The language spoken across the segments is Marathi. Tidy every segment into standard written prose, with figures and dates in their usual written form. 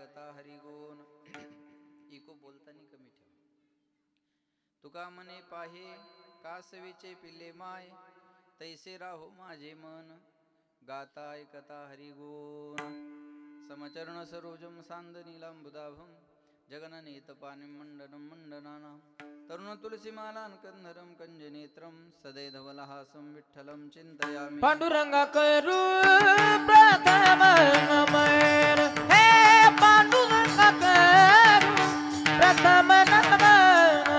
ऐकता हरिगुण. इको बोलताना कमी ठेव. तुका मने पाहे कासवीचे पिल्ले माय, तैसे राहो माझे मन, गाता ऐकता हरिगुण. समचरण सरोजम सांद नीलांबुदाभम, जगननेत पाणिं मंडनं मंडनानां, तरुण तुलसीमालां कंधरं कंजनेत्रं, सदैधवलहासं विठ्ठलं चिंतयामि. पांडुरंगा करू प्रथम नमन, हे पांडुरंगा करू प्रथम नमन,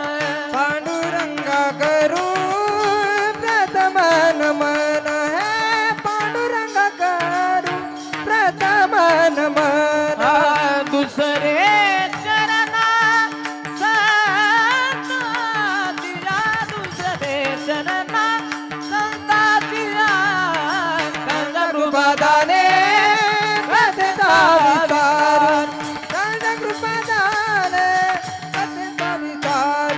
पांडुरंगा करू प्रथम नमन, हे पांडुरंगा करू प्रथम नमन. दुसरे चरणा संतातिला, दुसरे चरणा संतातिला, कृपादाने कथेचा विचार, कृपादाने कथेचा विचार.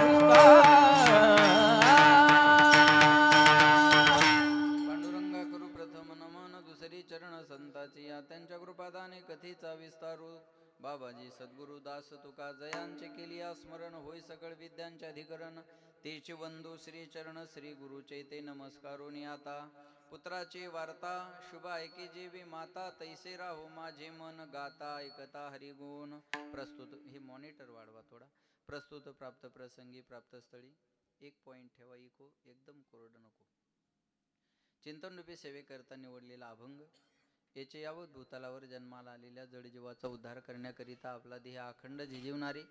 पांडुरंगा करू प्रथम नमन, दुसरी चरण संताची या त्यांच्या कृपादाने कथेचा विस्तारू. बाबाजी सद्गुरु दास तुका जयांचे केली स्मरण, होय सकळ विद्यांचे अधिकरण. तेचे बंधू श्री चरण श्री गुरुचे ते नमस्कारोनी आता. पुत्राची वार्ता शुभ ऐके जेवी माता, तैसे राहो माझे मन, गाता ऐकता हरिगुण. प्रस्तुत हे मॉनिटर वाढवा थोडा. प्रस्तुत प्राप्त प्रसंगी प्राप्त स्थळी 1 पॉइंट ठेवा. इको एकदम कोरडं नको. चिंतनरूपी सेवेकरता निवडलेला अभंग. याचे यावत भूतलावर जन्माला आलेल्या जडजीवाचा उद्धार करण्याकरिता आपला देह अखंड झिजवणारे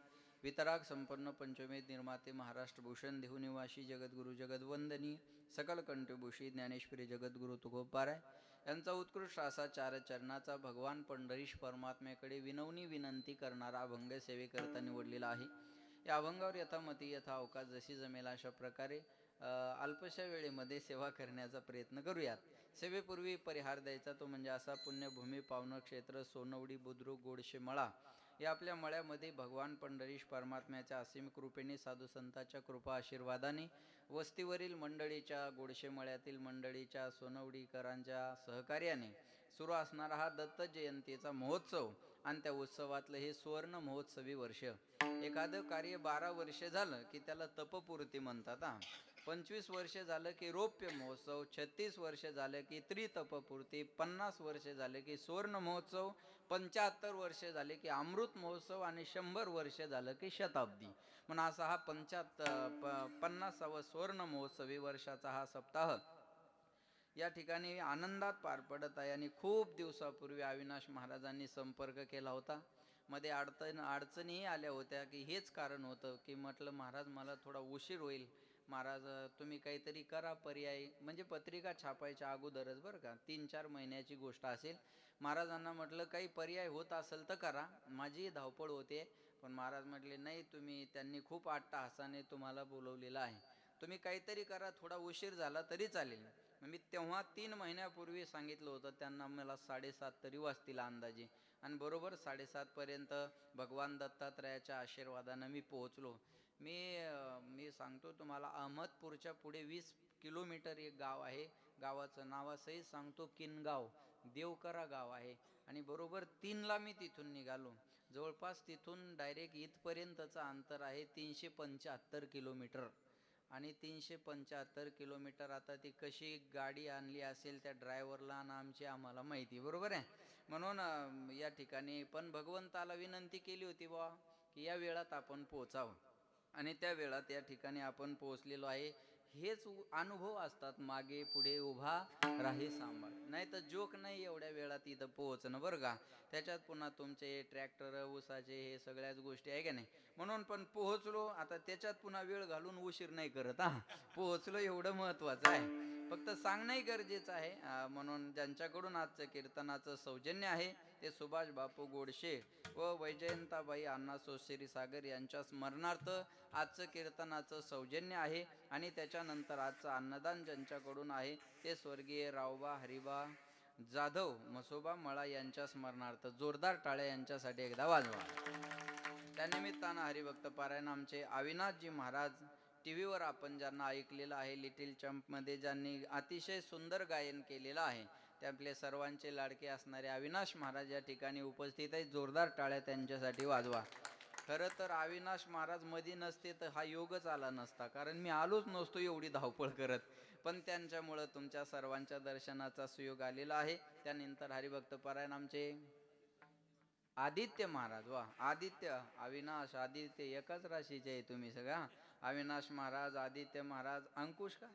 वितराग संपन्न पंचमेध निर्माते महाराष्ट्र भूषण देहू निवासी जगद्गुरु जगद्वंदनी सकल कंठभूषी ज्ञानेश्वरी जगद्गुरु तुकोबाराय यांचा उत्कृष्ट असा चार चरणाचा भगवान पंढरीश परमात्म्याकडे विनवणी विनंती करणारा अभंग सेवेकरता निवडलेला आहे. या अभंगावर यथामती यथा अवकाश जशी जमेल अशा प्रकारे अल्पशा वेळेमध्ये सेवा करण्याचा प्रयत्न करूयात. सेवेपूर्वी परिहार द्यायचा तो म्हणजे असा. पुण्यभूमी पावन क्षेत्र सोनवडी बुद्रुक गोडशे मळा या आपल्या मळ्यामध्ये भगवान पंढरीश परमात्म्याच्या असीम कृपेने साधू संतांच्या कृपा आशीर्वादाने वस्तीवरील मंडळीच्या गोडशे मळ्यातील मंडळीच्या सोनवडीकरांच्या सहकार्याने सुरू असणारा हा दत्त जयंतीचा महोत्सव आणि त्या उत्सवातलं हे सुवर्ण महोत्सवी वर्ष. एखादं कार्य 12 वर्ष झालं की त्याला तपपूर्ती म्हणतात. 25 वर्ष झालं की रौप्य महोत्सव, 36 वर्ष झालं की त्रितपपूर्ती, 50 वर्ष झाले की सुवर्ण महोत्सव, 75 वर्ष झाले की अमृत महोत्सव आणि 100 वर्ष झालं की शताब्दी. म्हणून असा हा 50वा सुवर्ण महोत्सवी वर्षाचा हा सप्ताह या ठिकाणी आनंदात पार पडत आहे. आणि खूप दिवसापूर्वी अविनाश महाराजांनी संपर्क केला होता. मध्ये अडचणीही आल्या होत्या की हेच कारण होतं की म्हटलं महाराज मला थोडा उशीर होईल, महाराज तुम्ही काहीतरी करा पर्याय. म्हणजे पत्रिका छापायच्या अगोदरच बरं का, 3-4 महिन्याची गोष्ट असेल. महाराजांना म्हटलं काही पर्याय होत असेल तर करा, माझी धावपळ होते. पण महाराज म्हटले नाही, त्यांनी खूप अट्टाहासाने तुम्हाला बोलवलेलं आहे, तुम्ही काहीतरी करा, थोडा उशीर झाला तरी चालेल. मी तेव्हा 3 महिन्यापूर्वी सांगितलं होतं त्यांना मला 7:30 तरी वाजतील अंदाजे. आणि बरोबर 7:30 पर्यंत भगवान दत्तात्रयाच्या आशीर्वादानं मी पोहोचलो. मी सांगतो तुम्हाला, अहमदपूरच्या पुढे 20 किलोमीटर एक गाव आहे. गावाचं नावासहित सांगतो, किनगाव, देवकरा गाव आहे. आणि बरोबर 3ला मी तिथून निघालो. जवळपास तिथून डायरेक्ट इथपर्यंतचं अंतर आहे 375 किलोमीटर. आणि 375 किलोमीटर आता ती कशी गाडी आणली असेल त्या ड्रायव्हरला आणि आम्हाला माहिती, बरोबर आहे. म्हणून या ठिकाणी पण भगवंताला विनंती केली होती बा की या वेळात आपण पोहोचावं. आणि त्या वेळात या ठिकाणी आपण पोहोचलेलो आहे. हेच अनुभव असतात, मागे पुढे उभा राही सांभाळ. नाही तर जोक नाही एवढ्या वेळात इथं पोहोचणं बरं का. त्याच्यात पुन्हा तुमचे ट्रॅक्टर ऊसाचे हे सगळ्याच गोष्टी आहे का नाही. म्हणून पण पोहोचलो. आता त्याच्यात पुन्हा वेळ घालून उशीर नाही करत. पोहोचलो एवढं महत्वाचं आहे. फक्त सांगणंही गरजेचं आहे. म्हणून ज्यांच्याकडून आजचं कीर्तनाचं सौजन्य आहे ते सुभाष बापू गोडशे व वैजयंताबाई अण्णा सोशेरी सागर यांच्या स्मरणार्थ आजचं कीर्तनाचं सौजन्य आहे. आणि त्याच्यानंतर आजचं अन्नदान ज्यांच्याकडून आहे ते स्वर्गीय रावबा हरिबा जाधव मसोबा मळा यांच्या स्मरणार्थ जोरदार टाळ्या यांच्यासाठी एकदा वाजवा. त्यानिमित्तानं हरिभक्त पारायण आमचे अविनाशजी महाराज, टीव्हीवर आपण ज्यांना ऐकलेलं आहे, लिटिल चॅम्पमध्ये ज्यांनी अतिशय सुंदर गायन केलेलं आहे ते आपले सर्वांचे लाडके असणारे अविनाश महाराज या ठिकाणी उपस्थित आहेत. जोरदार टाळ्या त्यांच्यासाठी वाजवा. खरं तर अविनाश महाराज मध्ये नसते तर हा योगच आला नसता, कारण मी आलोच नसतो एवढी धावपळ करत. पण त्यांच्यामुळं तुमच्या सर्वांच्या दर्शनाचा सुयोग आलेला आहे. त्यानंतर हरिभक्त परायण आमचे आदित्य महाराज. वा, आदित्य अविनाश आदित्य एकाच राशीचे आहे तुम्ही सगळा. अविनाश महाराज, आदित्य महाराज, अंकुश का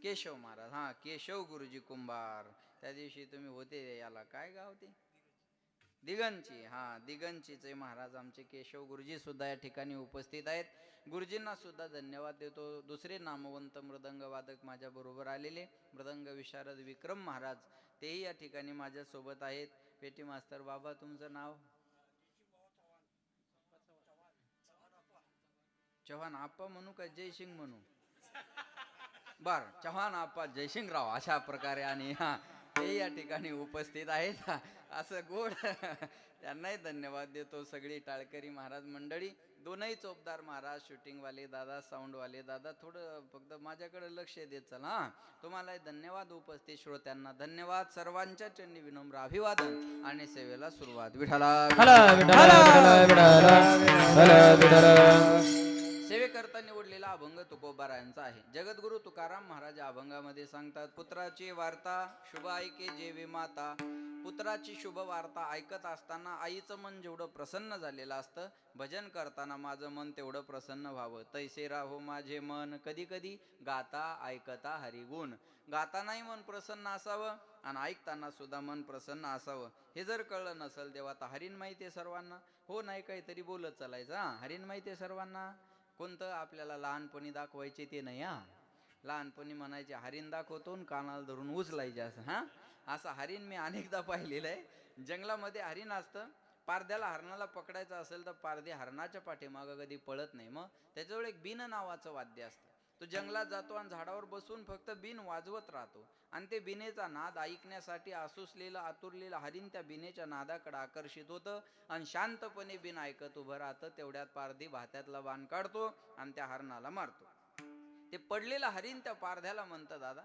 केशव महाराज. हा, केशव गुरुजी कुंभार. त्या दिवशी तुम्ही होते याला काय गाव ते दिगंची. हा, दिगंचीचे महाराज आमचे केशव गुरुजी सुद्धा या ठिकाणी उपस्थित आहेत. गुरुजींना सुद्धा धन्यवाद देतो. दुसरे नामवंत मृदंग वादक माझ्या बरोबर आलेले मृदंग विशारद विक्रम महाराज, तेही या ठिकाणी माझ्या सोबत आहेत. पेटी मास्तर बाबा, तुमचं नाव? चव्हाण आप्पा म्हणू का जयसिंग म्हणू? बर, चव्हाण आप्पा जयसिंगराव अशा प्रकारे. आणि ते या ठिकाणी उपस्थित आहेत. असं गोड त्यांनाही धन्यवाद देतो. सगळी टाळकरी महाराज मंडळी, दोनही चोपदार महाराज, शूटिंगवाले दादा, साऊंडवाले दादा, थोडं फक्त माझ्याकडे लक्ष देत चला. तुम्हाला धन्यवाद. उपस्थित श्रोत्यांना धन्यवाद. सर्वांच्या चरणी विनम्र अभिवादन आणि सेवेला सुरुवात. विठाला सेवेकरता निवडलेला अभंग तुकोबारायांचा आहे. जगद्गुरु तुकाराम महाराज अभंगामध्ये सांगतात, पुत्राची वार्ता शुभ ऐके जेवी माता. पुत्राची शुभ वार्ता ऐकत असताना आईचं मन जेवढं प्रसन्न झालेलं असतं, भजन करताना माझं मन तेवढं प्रसन्न व्हावं. तैसे राहो माझे मन, कधी कधी गाता ऐकता हरिगुण. गातानाही मन प्रसन्न असावं आणि ऐकताना सुद्धा मन प्रसन्न असावं. हे जर कळलं नसेल तेव्हा तर हरीण माहिती आहे सर्वांना. हो, नाही काहीतरी बोलत चालायचं. हरीण माहिती आहे सर्वांना. कोणतं आपल्याला लहानपणी दाखवायचे ते नाही. लहानपणी म्हणायचे हरीण दाखवतो आणि कानाला धरून उचलायचे असं. असं हरीण मी अनेकदा पाहिलेलं आहे. जंगलामध्ये हरीण असतं. पारद्याला हरणाला पकडायचं असेल तर पारदे हरणाच्या पाठीमागं कधी पळत नाही. मग त्याच्यावर एक बिन नावाचं वाद्य असतं. तो जंगलात जातो आणि झाडावर बसून फक्त बिन वाजवत राहतो. आणि ते बिनेचा नाद ऐकण्यासाठी आसुसलेलं आतुरलेलं हरीण त्या बिनेच्या नादाकडे आकर्षित होतं आणि शांतपणे बिन ऐकत उभं राहतं. तेवढ्यात पारधी भात्यातला बाण काढतो आणि त्या हरणाला मारतो. ते पडलेलं हरीण त्या पारध्याला म्हणतं, दादा,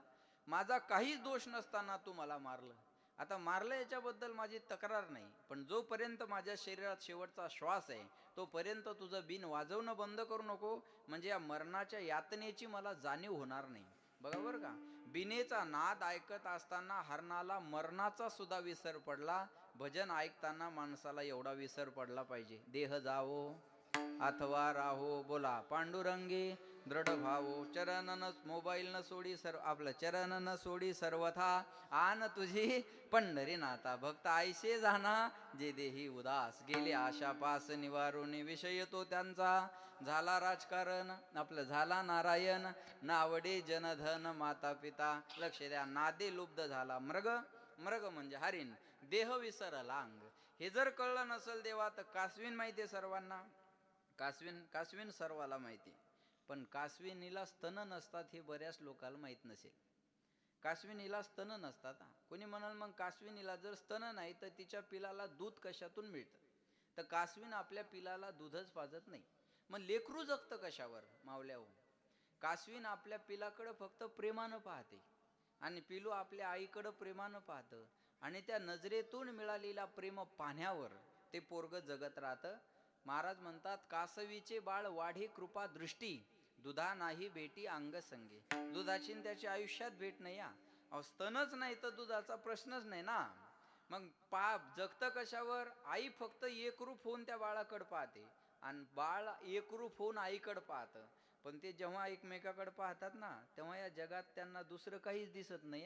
माझा काहीच दोष नसताना तू मला मारलं. आता मारलं याच्याबद्दल माझी तक्रार नाही, पण जोपर्यंत माझ्या शरीरात शेवटचा श्वास आहे तोपर्यंत तुझं बिन वाजवणं बंद करू नको, म्हणजे या मरणाच्या यातनेची मला जाणीव होणार नाही. बघा बरं का, बिनेचा नाद ऐकत असताना हरणाला मरणाचा सुद्धा विसर पडला. भजन ऐकताना माणसाला एवढा विसर पडला पाहिजे. देह जावो अथवा राहो, बोला पांडुरंगी दृढ भावो. चरण न मोबाईल न सोडी आपलं चरण न सोडी सर्वथा आन तुझी पंढरीनाथा. भक्त आयशे जाना जे देही उदास, गेले आशा पास निवारून विषय तो त्यांचा. झाला राजकारण आपलं झाला नारायण, नावडे जनधन माता पिता. लक्ष द्या, नादे लुब्ध झाला मृग. मृग म्हणजे हरिण. देह विसरला अंग. हे जर कळलं नसेल देवा तर कासवीन माहिती आहे सर्वांना. कासवीन सर्वाला माहिती, पण कासविनीला स्तन नसतात हे बऱ्याच लोकांना माहित नसेल. कासविनीला स्तन नसतात. कोणी म्हणाल मग कासविनीला जर स्तन नाही तर तिच्या पिलाला दूध कशातून मिळतं? तर कासवीन आपल्या पिलाला दूधच पाजत नाही. मग लेकरू जगतं कशावर मावल्यावर? कासवीन आपल्या पिलाकडं फक्त प्रेमानं पाहते आणि पिलू आपल्या आईकडं प्रेमानं पाहतं आणि त्या नजरेतून मिळालेल्या प्रेम पाहण्यावर ते पोरग जगत राहतं. महाराज म्हणतात, कासवीचे बाळ वाढे कृपा दृष्टी, दुधा नाही भेटी अंग संगे. दुधाची त्याच्या आयुष्यात भेट नाही. स्तनच नाही तर दुधाचा प्रश्नच नाही ना. मग जगतं कशावर? आई फक्त एकरूप होऊन त्या बाळाकडे पाहते आणि बाळ एकरूप होऊन आईकडे पाहतं. पण ते जेव्हा एकमेकाकडे पाहतात ना, तेव्हा या जगात त्यांना दुसरं काहीच दिसत नाही.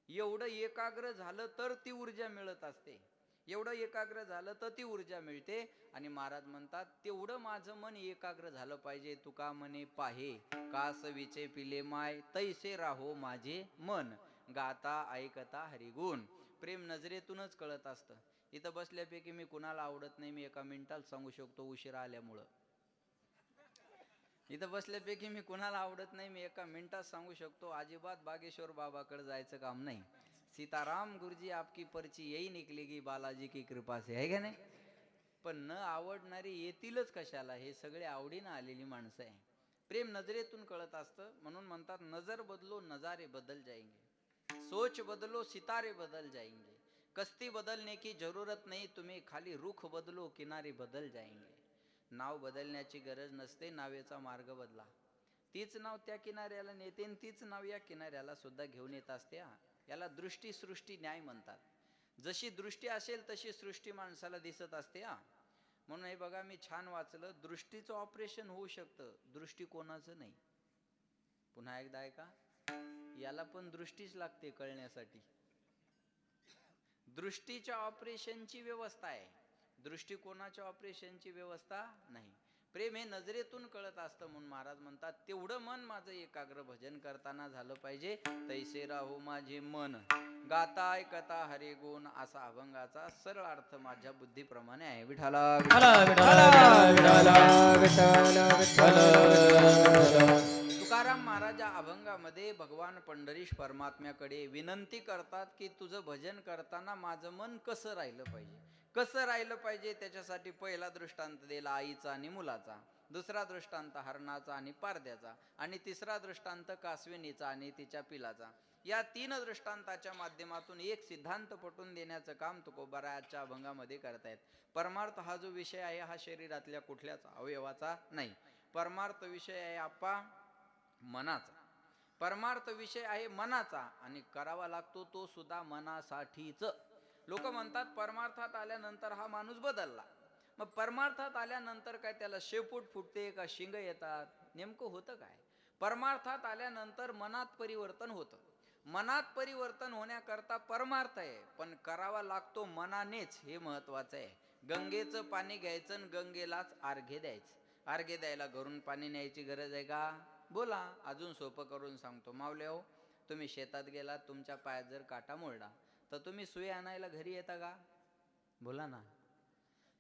एवढं एकाग्र झालं तर ती ऊर्जा मिळत असते. एवढं एकाग्र झालं तर ती ऊर्जा मिळते. आणि महाराज म्हणतात, तेवढं माझं मन एकाग्र झालं पाहिजे. तुका म्हणे पाहे कासवीचे पिले माय, तैसे राहो माझे मन, गाता ऐकता हरिगुण. प्रेम नजरेतूनच कळत असतं. इथं बसल्यापैकी मी कुणाला आवडत नाही, मी एका मिनिटात सांगू शकतो, उशिरा आल्यामुळं. इथं बसल्यापैकी मी कुणाला आवडत नाही, मी एका मिनिटात सांगू शकतो. अजिबात बागेश्वर बाबाकडे जायचं काम नाही. सीताराम गुरुजी आपकी पर्ची यही निकलेगी बालाजी की कृपा से, है का नाही? पण न आवडणारी येतीलच कशाला? हे सगळे आवडीनं आलेली माणसं आहे. प्रेम नजरेतून कळत असतं. म्हणून म्हणतात, नजर बदलो नजारे बदल जाएंगे. सोच बदलो सितारे बदल जाएंगे, कश्ती बदलने की जरूरत नहीं, तुम्ही खाली रुख बदलो किनारे बदल जाएंगे. नाव बदलण्याची गरज नसते, नावेचा मार्ग बदला. तीच नाव त्या किनाऱ्याला नेते आणि तीच नाव या किनाऱ्याला सुद्धा घेऊन येत असते. याला दृष्टी सृष्टी न्याय म्हणतात. जशी दृष्टी असेल तशी सृष्टी माणसाला दिसत असते. म्हणून हे बघा, मी छान वाचलं, दृष्टीचं ऑपरेशन होऊ शकतं, दृष्टिकोनाचं नाही. पुन्हा एकदा ऐका, याला पण दृष्टीच लागते कळण्यासाठी. दृष्टीच्या ऑपरेशनची व्यवस्था आहे, दृष्टिकोनाच्या ऑपरेशनची व्यवस्था नाही. प्रेम हे नजरेतून कळत असतं. म्हणून महाराज म्हणतात, तेवढं मन माझं एकाग्र भजन करताना झालं पाहिजे. तैसे राहू माझे मन गाता ऐकता हरी गुण, असा अभंगाचा सरळ अर्थ माझ्या बुद्धीप्रमाणे आहे. विठाला तुकाराम महाराज या अभंगामध्ये भगवान पंढरीश परमात्म्याकडे विनंती करतात की तुझं भजन करताना माझं मन कसं राहिलं पाहिजे, कसं राहिलं पाहिजे. त्याच्यासाठी पहिला दृष्टांत दिला आईचा आणि मुलाचा, दुसरा दृष्टांत हरणाचा आणि पारद्याचा, आणि तिसरा दृष्टांत कासविनीचा आणि तिच्या पिलाचा. या तीन दृष्टांताच्या माध्यमातून एक सिद्धांत पटवून देण्याचं काम तुकोबाराच्या अभंगामध्ये करतायत. परमार्थ हा जो विषय आहे हा शरीरातल्या कुठल्याच अवयवाचा नाही. परमार्थ विषय आहे आप्पा मनाचा. परमार्थ विषय आहे मनाचा, आणि करावा लागतो तो सुद्धा मनासाठीच. लोक म्हणतात परमार्थात आल्यानंतर हा माणूस बदलला. मग परमार्थात आल्यानंतर काय त्याला शेपूट फुटते का शिंग येतात, नेमकं होतं काय? परमार्थात आल्यानंतर मनात परिवर्तन होतं. मनात परिवर्तन होण्याकरता परमार्थ आहे, पण करावा लागतो मनानेच, हे महत्वाचं आहे. गंगेचं पाणी घ्यायचं आणि गंगेलाच अर्घ्य द्यायचं. अर्घ्य द्यायला घरून पाणी न्यायची गरज आहे का? बोला, अजून सोपं करून सांगतो. मावले हो, तुम्ही शेतात गेलात, तुमच्या पायात जर काटा मोडला तर तुम्ही सुई आणायला घरी येता का? बोला ना.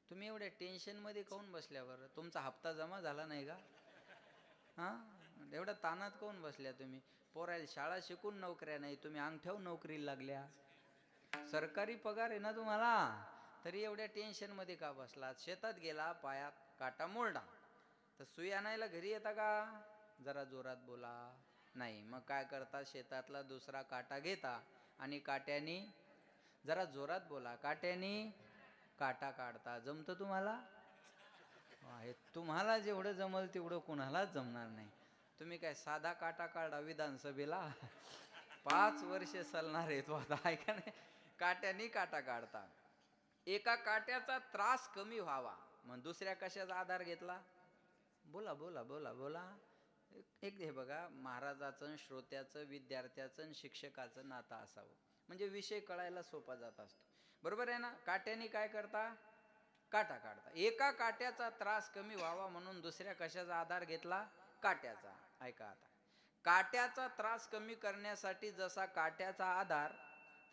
तुम्ही एवढ्या टेन्शनमध्ये काऊन बसल्यावर? तुमचा हप्ता जमा झाला नाही का? हां, एवढ्या ताणात काऊन बसल्या तुम्ही? पोरायला शाळा शिकून नोकऱ्या नाही, तुम्ही अंगठ्यावर नोकरीला लागल्या. सरकारी पगार आहे ना तुम्हाला, तरी एवढ्या टेन्शनमध्ये का बसलात? शेतात गेला, पायात काटा मोडला तर सुई आणायला घरी येता का? जरा जोरात बोला. नाही. मग काय करता? शेतातला दुसरा काटा घेता आणि काट्याने, जरा जोरात बोला, काट्याने काटा काढता. जमतं तुम्हाला? तुम्हाला जेवढं जमल तेवढं कुणालाच जमणार नाही. तुम्ही काय साधा काटा काढा विधानसभेला? 5 वर्ष चालणार आहे तो आता, ऐका नाही. काट्याने काटा काढता. एका काट्याचा त्रास कमी व्हावा मग दुसऱ्या कशाचा आधार घेतला? बोला बोला बोला बोला. एक हे बघा, महाराजाचं, श्रोत्याचं, विद्यार्थ्याचं आणि शिक्षकाचं नातं असावं, म्हणजे विषय कळायला सोपा जात असतो. बरोबर आहे ना? काट्याने काय करता? काटा काढता. एका काट्याचा त्रास कमी व्हावा म्हणून दुसऱ्या कशाचा आधार घेतला? काट्याचा. ऐका आता, काट्याचा त्रास कमी करण्यासाठी जसा काट्याचा आधार,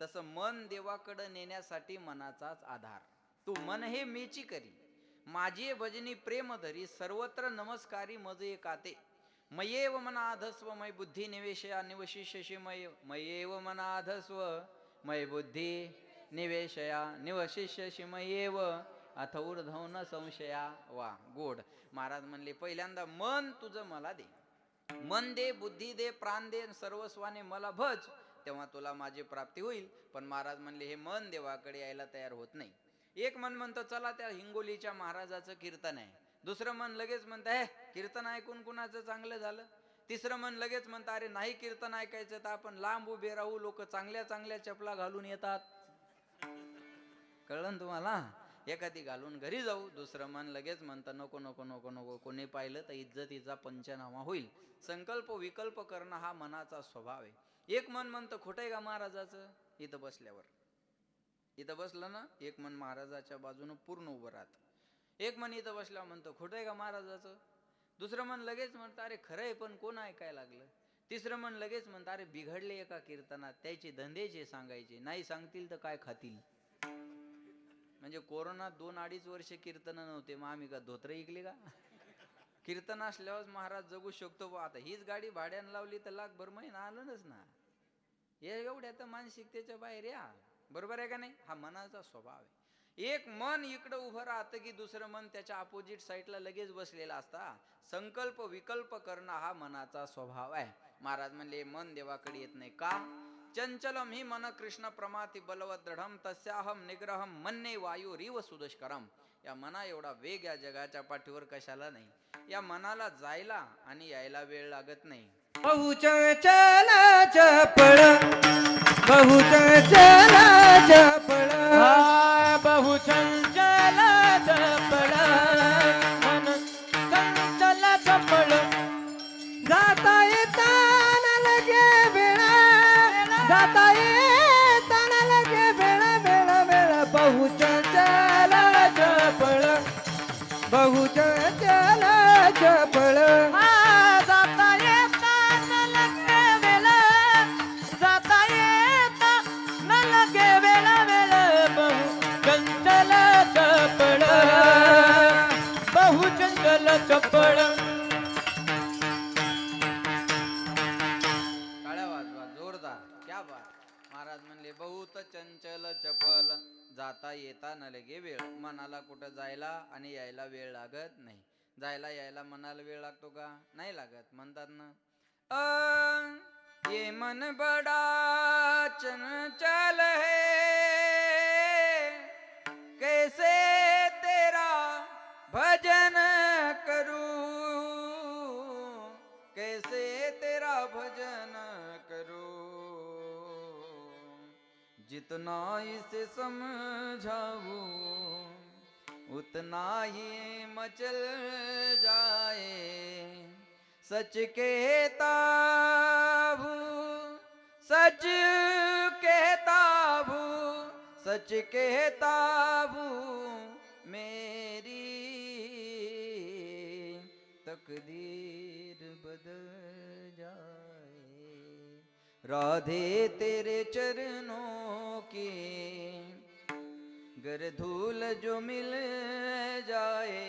तसं मन देवाकडे नेण्यासाठी मनाचाच आधार. तू मन हे मेची करी, माझे भजनी प्रेम धरी, सर्वत्र नमस्कारी मज एकाते. मयेव मनाधस्व मय बुद्धी निवेशया निवशिष्यशी मय. मयेव मनाधस्व मय बुद्धी निवेशया निवशिष्यशी मयेव अथ ऊर्ध्व न संशया. वा, गोड. महाराज म्हणले, पहिल्यांदा मन तुझं मला दे, मन दे, बुद्धी दे, प्राण दे, सर्वस्वाने मला भज, तेव्हा तुला माझी प्राप्ती होईल. पण महाराज म्हणले, हे मन देवाकडे यायला तयार होत नाही. एक मन म्हणतं चला त्या हिंगोलीच्या महाराजाचं कीर्तन आहे, दुसरं मन लगेच म्हणतं हे कीर्तन ऐकून कुणाचं चांगलं झालं, तिसरं मन लगेच म्हणतं अरे नाही कीर्तन ऐकायचं तर आपण लांब उभे राहू, लोक चांगल्या चांगल्या चपला घालून येतात. कळलं तुम्हाला? एखादी घालून घरी जाऊ. दुसरं मन लगेच म्हणतं नको नको नको नको, कोणी पाहिलं तर इज्जतीचा पंचनामा होईल. संकल्प विकल्प करणं हा मनाचा स्वभाव आहे. एक मन म्हणतं खोटं आहे का महाराजाचं? इथं बसल्यावर, इथं बसलं ना, एक मन महाराजाच्या बाजूनं पूर्ण उभं राहतं. एक मन इथं बसल्यावर म्हणतं खोटं आहे का महाराजाचं? दुसरं मन लगेच म्हणतं अरे खरं आहे पण कोण ऐकायला लागलं? तिसरं मन लगेच म्हणतं अरे बिघडले एका कीर्तनात, त्याची धंदेचे सांगायचे, नाही सांगतील तर काय खातील. म्हणजे कोरोनात 2-2.5 वर्ष कीर्तन नव्हते, मग आम्ही का धोत्र ऐकले का? कीर्तन असल्यावर महाराज जगू शकतो. आता हीच गाडी भाड्यानं लावली तर लाखभर महिना आलंच ना. हे एवढ्या तर मानसिकतेच्या बाहेर या. बरोबर आहे का नाही? हा मनाचा स्वभाव आहे. एक मन इकडं उभं राहतं की दुसरं मन त्याच्या अपोजिट साईडला लगेच बसलेला असता. संकल्प विकल्प करणं हा मनाचा स्वभाव आहे. महाराज म्हणले मन देवाकडे येत नाही का? चंचलम ही मन कृष्ण प्रमाती बलवत दृढम तस्याहम निग्रहम मन्ये वायू रिव सुदुष्करम. या मना एवढा वेग या जगाच्या पाठीवर कशाला नाही. या मनाला जायला आणि यायला वेळ लागत नाही. बहुचंचल चपळ बहुचंचल चपळ बहुचंचल चपळ मन चंचल चपळ जाता येताना लगे वेळा जाता येताना लगे वेळा वेळा वेळा बहुचंचल चपळ बहुचंचल चपळ जाता येता न लगे वेळ जाता येता न लगे वेळ वेळ बहुचंचल चपळ बहुचंचल चपळ. टाळ्या वाजवा जोरदार. क्या बात. महाराज म्हणले बहुत चंचल चपल जाता येता न लगे वेळ. मनाला कुठं जायला आणि यायला वेळ लागत नाही. जायला यायला मनाला वेळ लागतो का? नाही लागत. म्हणतात ना ये मन बडा चंचल है कैसे तेरा भजन करूं कैसे तेरा भजन करूं जितना इसे समझाऊं उतना ही मचल जाए सच कहता हूँ सच कहता हूँ सच कहता हूँ मेरी तकदीर बदल जाए राधे तेरे चरणों की गर धूल जो मिल जाए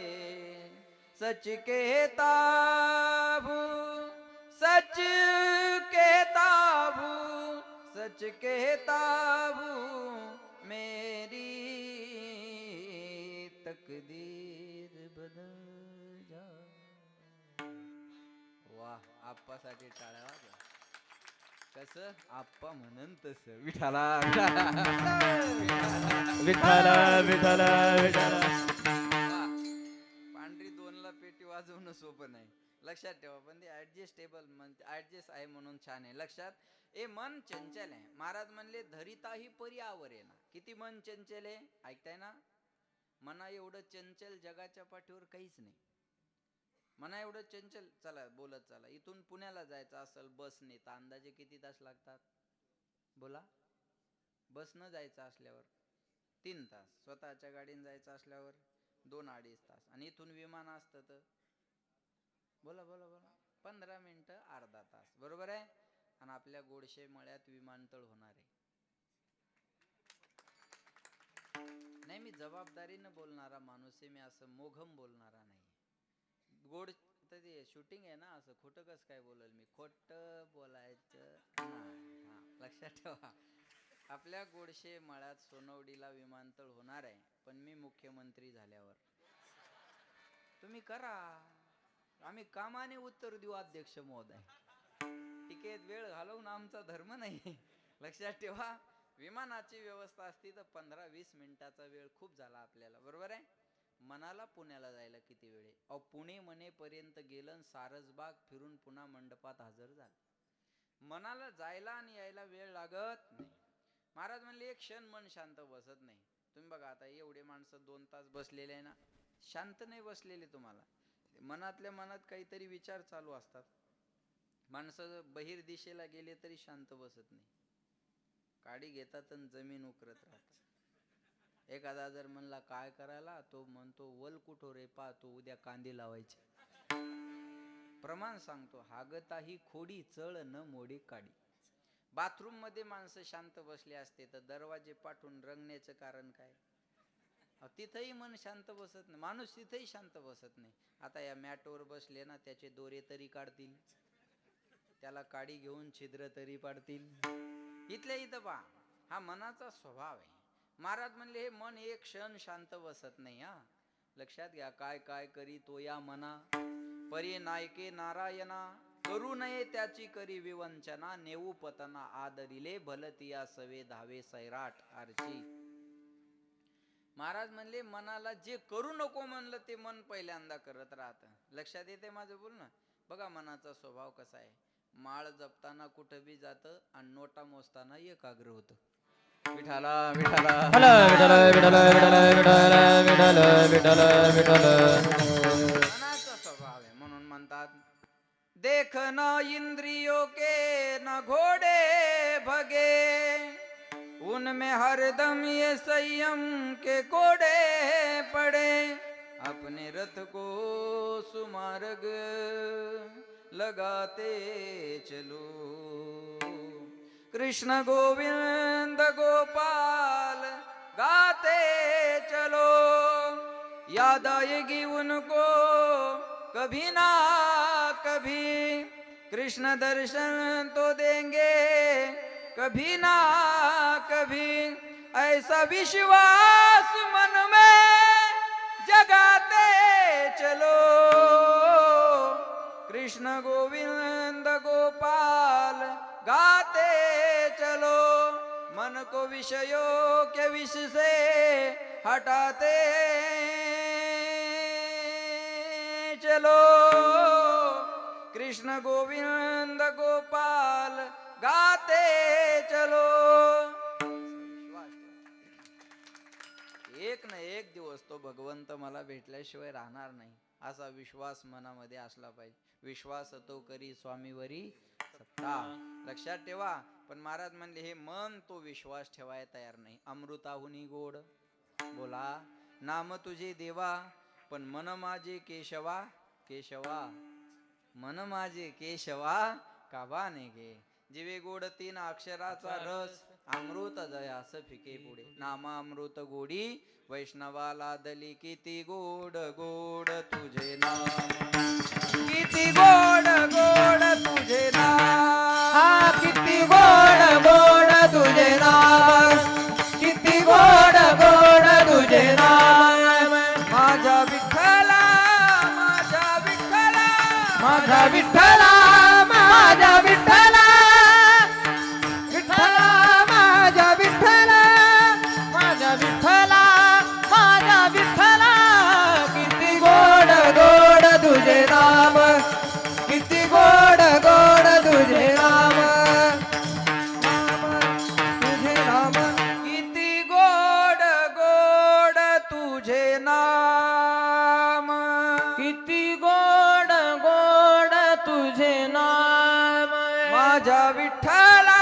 सच कहता हूँ सच कहता हूँ सच कहता हूँ मेरी तकदीर बदल जाए. वाह. आप्पासाठी टाळ्या वाजवा. कसं आप्पा म्हणन तसं. विठाला विठ्ठल विठ्ठल विठ्ठल. पांढरी दोनला पेटी वाजवणं सोपं नाही. लक्षात ठेवा. पण ते ऍडजस्टेबल ऍडजस्ट आहे म्हणून छान आहे. लक्षात. ए मन चंचल आहे. महाराज म्हणले धरिताही पर्यावर आहे ना. किती मन चंचल आहे ऐकताय ना. मना एवढं चंचल जगाच्या पाठीवर काहीच नाही. मना एवढं चंचल. चला बोलत चला. इथून पुण्याला जायचं असेल बसने तर अंदाजे किती तास लागतात बोला. बसनं जायचं असल्यावर 3 तास. स्वतःच्या गाडीने जायचं असल्यावर 2-2.5 तास. आणि इथून विमान असतं तर बोला बोला बोला 15 मिनिटं अर्धा तास. बरोबर आहे. आणि आपल्या गोडशे मळ्यात विमानतळ होणार आहे. नाही मी जबाबदारीनं बोलणारा माणूस आहे. मी असं मोघम बोलणारा नाही. गोड तर ते शूटिंग आहे ना. असं खोटं कसं काय बोलल मी. खोटं बोलायचं नाही. हा लक्षात ठेवा. आपल्या गोडशे मळ्यात सोनवडीला विमानतळ होणार आहे. पण मी मुख्यमंत्री झाल्यावर तुम्ही करा. आम्ही कामाने उत्तर देऊ अध्यक्ष महोदय. टिकेत वेळ घालवून आमचा धर्म नाही. लक्षात ठेवा. विमानाची व्यवस्था असती तर 15-20 मिनिटाचा वेळ खूप झाला आपल्याला. बरोबर आहे. मनाला पुण्याला जायला किती वेळ आहे. अहो पुणे मनेपर्यंत गेलं सारसबाग फिरून पुन्हा मंडपात हजर झालं. मनाला जायला आणि यायला वेळ लागत नाही. महाराज म्हणले एक क्षण मन शांत बसत नाही. तुम्ही बघा आता एवढे माणसं 2 तास बसलेले आहे ना. शांत नाही बसलेले. तुम्हाला मनातल्या मनात काहीतरी विचार चालू असतात. माणसं बहिर दिशेला गेले तरी शांत बसत नाही. काडी घेतात आणि जमीन उकरत राहतात. एखादा जर म्हणला काय करायला तो म्हणतो वल कुठो रे पाहतो उद्या कांदे लावायचे. प्रमाण सांगतो हागताही खोडी चळ न मोडी काडी. बाथरूम मध्ये माणसं शांत बसले असते तर दरवाजे पाठवून रंगण्याचं कारण काय. तिथंही मन शांत बसत नाही. माणूस तिथंही शांत बसत नाही. आता या मॅटवर बसले ना त्याचे दोरे तरी काढतील. त्याला काडी घेऊन छिद्र तरी पाडतील. इथल्या इथं पहा. हा मनाचा स्वभाव आहे. महाराज म्हणले हे मन एक क्षण शांत बसत नाही. हा लक्षात घ्या. काय काय करी तो या मना परी नायके नारायणा करू नये त्याची करी विवंचना, नेऊ पतना आदरिले भलतिया सवे धावे सैराट आरची. महाराज म्हणले मनाला जे करू नको म्हणलं ते मन पहिल्यांदा करत राहत. लक्षात येते माझं बोलणं. बघा मनाचा स्वभाव कसा आहे. माळ जपताना कुठं बी जात आणि नोटा मोजताना एकाग्र होत. विठाला विठाला मनाचा स्वभाव आहे. म्हणून म्हणतात देख न इंद्रियों के न घोड़े भगे, उनमें हरदम ये संयम के कोड़े पड़े, अपने रथ को सुमार्ग लगाते चलो, कृष्ण गोविंद गोपाल गाते चलो, याद आएगी उनको कभी ना कभी, कृष्ण दर्शन तो देंगे कभी ना कभी, ऐसा विश्वास मन में जगाते चलो, कृष्ण गोविंद गोपाल गाते चलो, मन को विषयों के विष से हटाते चलो, कृष्ण गोविंद गोपाल गाते चलो. एक ना एक दिवस तो भगवंत मला भेटल्याशिवाय राहणार नाही असा विश्वास मनामध्ये असला पाहिजे. विश्वास तो करी स्वामीवरी सत्ता. लक्षात ठेवा. पण महाराज म्हणले हे मन तो विश्वास ठेवाय तयार नाही. अमृताहुनी गोड बोला नाम तुझे देवा, पण मन माझे केशवा केशवा, मन माझे केशवा काबाने घे, जीवे गोड तीन अक्षराचा रस, अमृत जयास फिके पुढे, नामा अमृत गोडी वैष्णवाला दली, किती गोड गोड तुझे नाम, किती गोड गोड तुझे नाम, किती गोड गोड तुझे नाम, किती गोड गोड तुझे नाम, माझा विठ्ठला माझा विठ्ठला माझा विठ्ठला माझा विठ्ठला, विठ्ठला माझा विठ्ठला, माझा विठ्ठला माझा विठ्ठला, किती गोड गोड तुझे नाम, किती गोड गोड तुझे नाम, तुझे नाम, किती गोड गोड तुझे नाम, किती गोड गोड तुझे नाम, माझा विठ्ठला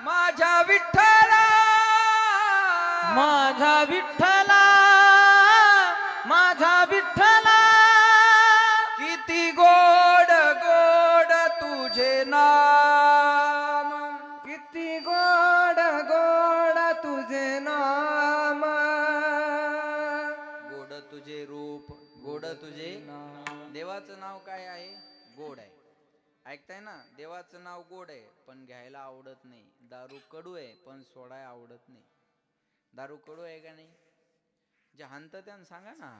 माझा विठ्ठला, माझा विठ्ठला माझा विठ्ठला, किती गोड गोड तुझे नाम, किती गोड गोड तुझे नाम, गोड तुझे रूप गोड तुझे देवाचं नाव काय आहे? गोड आहे. ऐकताय ना? देवाचं नाव गोड आहे पण घ्यायला आवडत नाही. दारू कडू आहे पण सोडाय आवडत नाही. दारू कडू आहे का नाही? जे हाणतं त्यानं सांगा ना.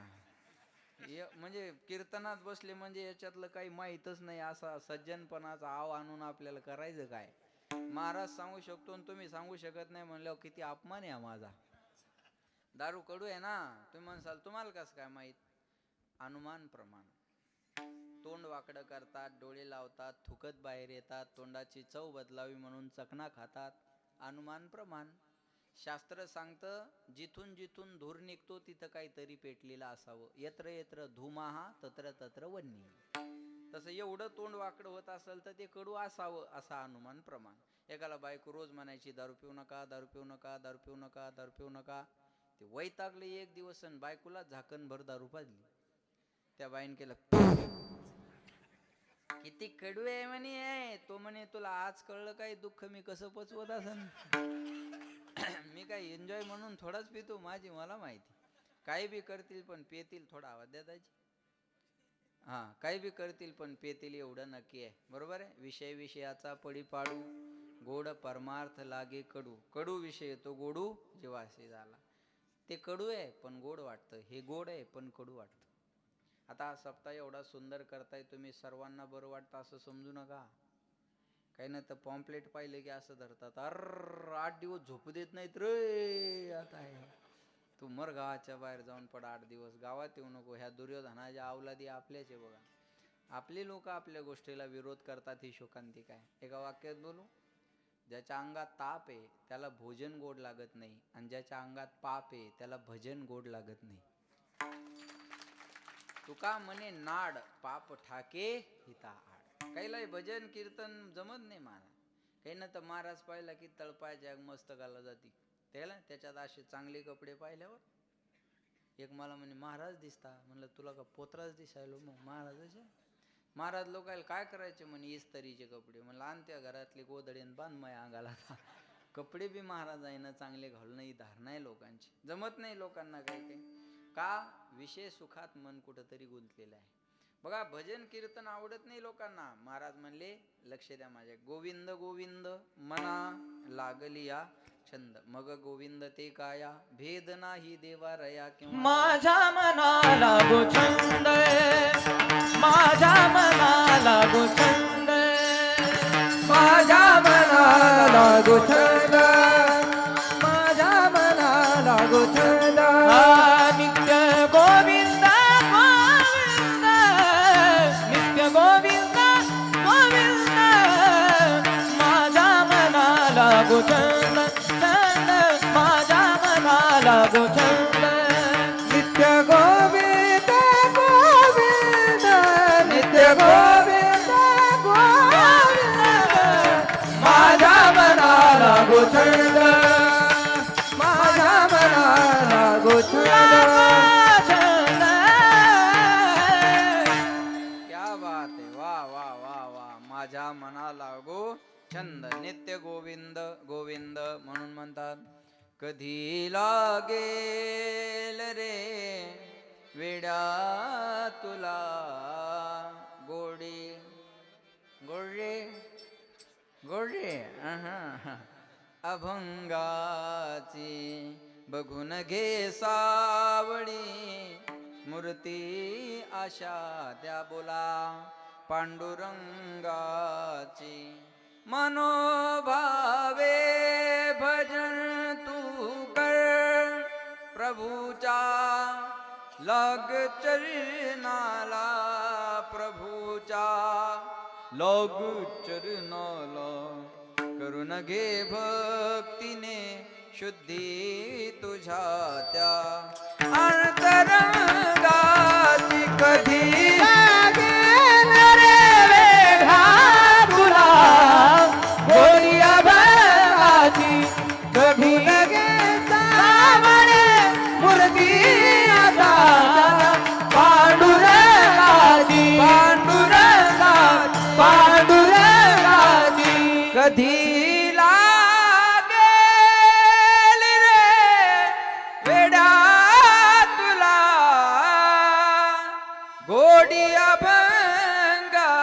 म्हणजे कीर्तनात बसले म्हणजे याच्यातलं काही माहीतच नाही असा सज्जनपणाचा आव आणून आपल्याला करायचं काय? महाराज सांगू शकतो आणि तुम्ही सांगू शकत नाही म्हणल्यावर किती अपमान आहे हा माझा. दारू कडू आहे ना. तुम्ही म्हणसाल तुम्हाला कसं काय माहीत? अनुमान प्रमाण. तोंड वाकडं करतात, डोळे लावतात, थुकत बाहेर येतात, तोंडाची चव बदलावी म्हणून चकना खातात. अनुमान प्रमाण. शास्त्र सांगतं जिथून जिथून धूर निघतो तिथं काहीतरी पेटलेलं असावं. यत्र यत्र धूमाहा तत्र तत्र वन्नी. तसं एवढं तोंड वाकडं होत असेल तर ते कडू असावं असा अनुमान प्रमाण. एकाला बायको रोज म्हणायची दारू पिऊ नका, दारू पिऊ नका, दारू पिऊ नका, दारू पिऊ नका. ते वैतागले एक दिवस आणि बायकोला झाकणभर दारू पाजली. त्या बाईन केलं किती कडू आहे म्हणे. तो म्हणे तुला आज कळलं काय दुःख मी कसं पचवत असन. मी काय एन्जॉय म्हणून थोडाच पितो. माझी मला माहिती. काही बी करतील पण पेतील. थोडा आवाज द्या दाजी. हा काही बी करतील पण पेतील एवढं नक्की आहे. बरोबर आहे. विषय विषयाचा पडी पाडू, गोड परमार्थ लागे कडू. कडू विषय तो गोडू जेव्हाशी झाला. ते कडू आहे पण गोड वाटतं. हे गोड आहे पण कडू वाटतं. आता हा सप्ताह एवढा सुंदर करताय तुम्ही, सर्वांना बरं वाटतं असं समजू नका. काही नाही तर पॉम्पलेट पाहिले की असं धरतात, अर 8 दिवस झोपू देत नाहीत रे. आता आहे तू मर गावाच्या बाहेर जाऊन पड 8 दिवस, गावात येऊ नको. ह्या दुर्योधनाच्या अवलादी आपल्याचे बघा. आपली लोक आपल्या गोष्टीला विरोध करतात, ही शोकांतिका आहे. एका वाक्यात बोलू, ज्याच्या अंगात ताप आहे त्याला भोजन गोड लागत नाही, आणि ज्याच्या अंगात पाप आहे त्याला भजन गोड लागत नाही. तुका म्हणे नाड पाप ठाके हिता आड. काहीला भजन कीर्तन जमत नाही महाराज. काही ना तर महाराज पाहिला की तळपाय मस्तकाला जाती त्याला, त्याच्यात असे चांगले कपडे पाहिल्यावर एक मला म्हणे महाराज दिसता. म्हणलं तुला का पोत्राच दिसायलो मग महाराजाचे. महाराज लोकायला काय करायचे म्हणे इस्तरीचे कपडे. म्हणलं आण त्या घरातले गोधडीन बांध माया अंगाला. कपडे बी महाराजांना चांगले घालणं ही धारणा आहे लोकांची, जमत नाही लोकांना. काही का विषय सुखात मन कुठंतरी गुंतलेलं आहे. बघा भजन कीर्तन आवडत नाही लोकांना. महाराज म्हणले लक्ष द्या माझ्या, गोविंद गोविंद मना लागलिया छंद, मग गोविंद ते काया भेद नाही देवा रया. किंवा माझ्या मनाला गोछंद, माझ्या मनाला गोछंद, माझ्या मनाला गोछंद, माझ्या मनाला गोछंद. नित्य गोविंद गोविंद, नित्य गोविंद गोविंद, माझ्या मनाला गोछंद छंद, माझ्या मनाला गोछंद. नित्य गोविंद गोविंद, नित्य गोविंद गोविंद, माझ्या मनाला गोछंद, माझ्या मनाला गोछंद. क्या बात आहे, वा वा वा वा. माझ्या मनाला गो छंद, नित्य गोविंद गोविंद म्हणून म्हणतात. कधी लागेल रे वेड्या तुला गोडी गोडे गोडे अभंगाची बघून घे सावळी मूर्ती आशा त्या बोला पांडुरंगाची. मनोभावे भजन तू कर प्रभूच्या लाग चरणाला, प्रभूच्या लाग चरणाला. करून घे भक्तीने शुद्धी तुझ्या त्या अंतरंगाची. कधी लागेल रे वेढा तुला गोडी अभंगाची, कधी लगेच सावळे मूर्ती आता पांडुरंगाची, पांडुरंगाची, पांडुरंगाची. कधी लागेल रे वेडा तुला गोडी अभंगात.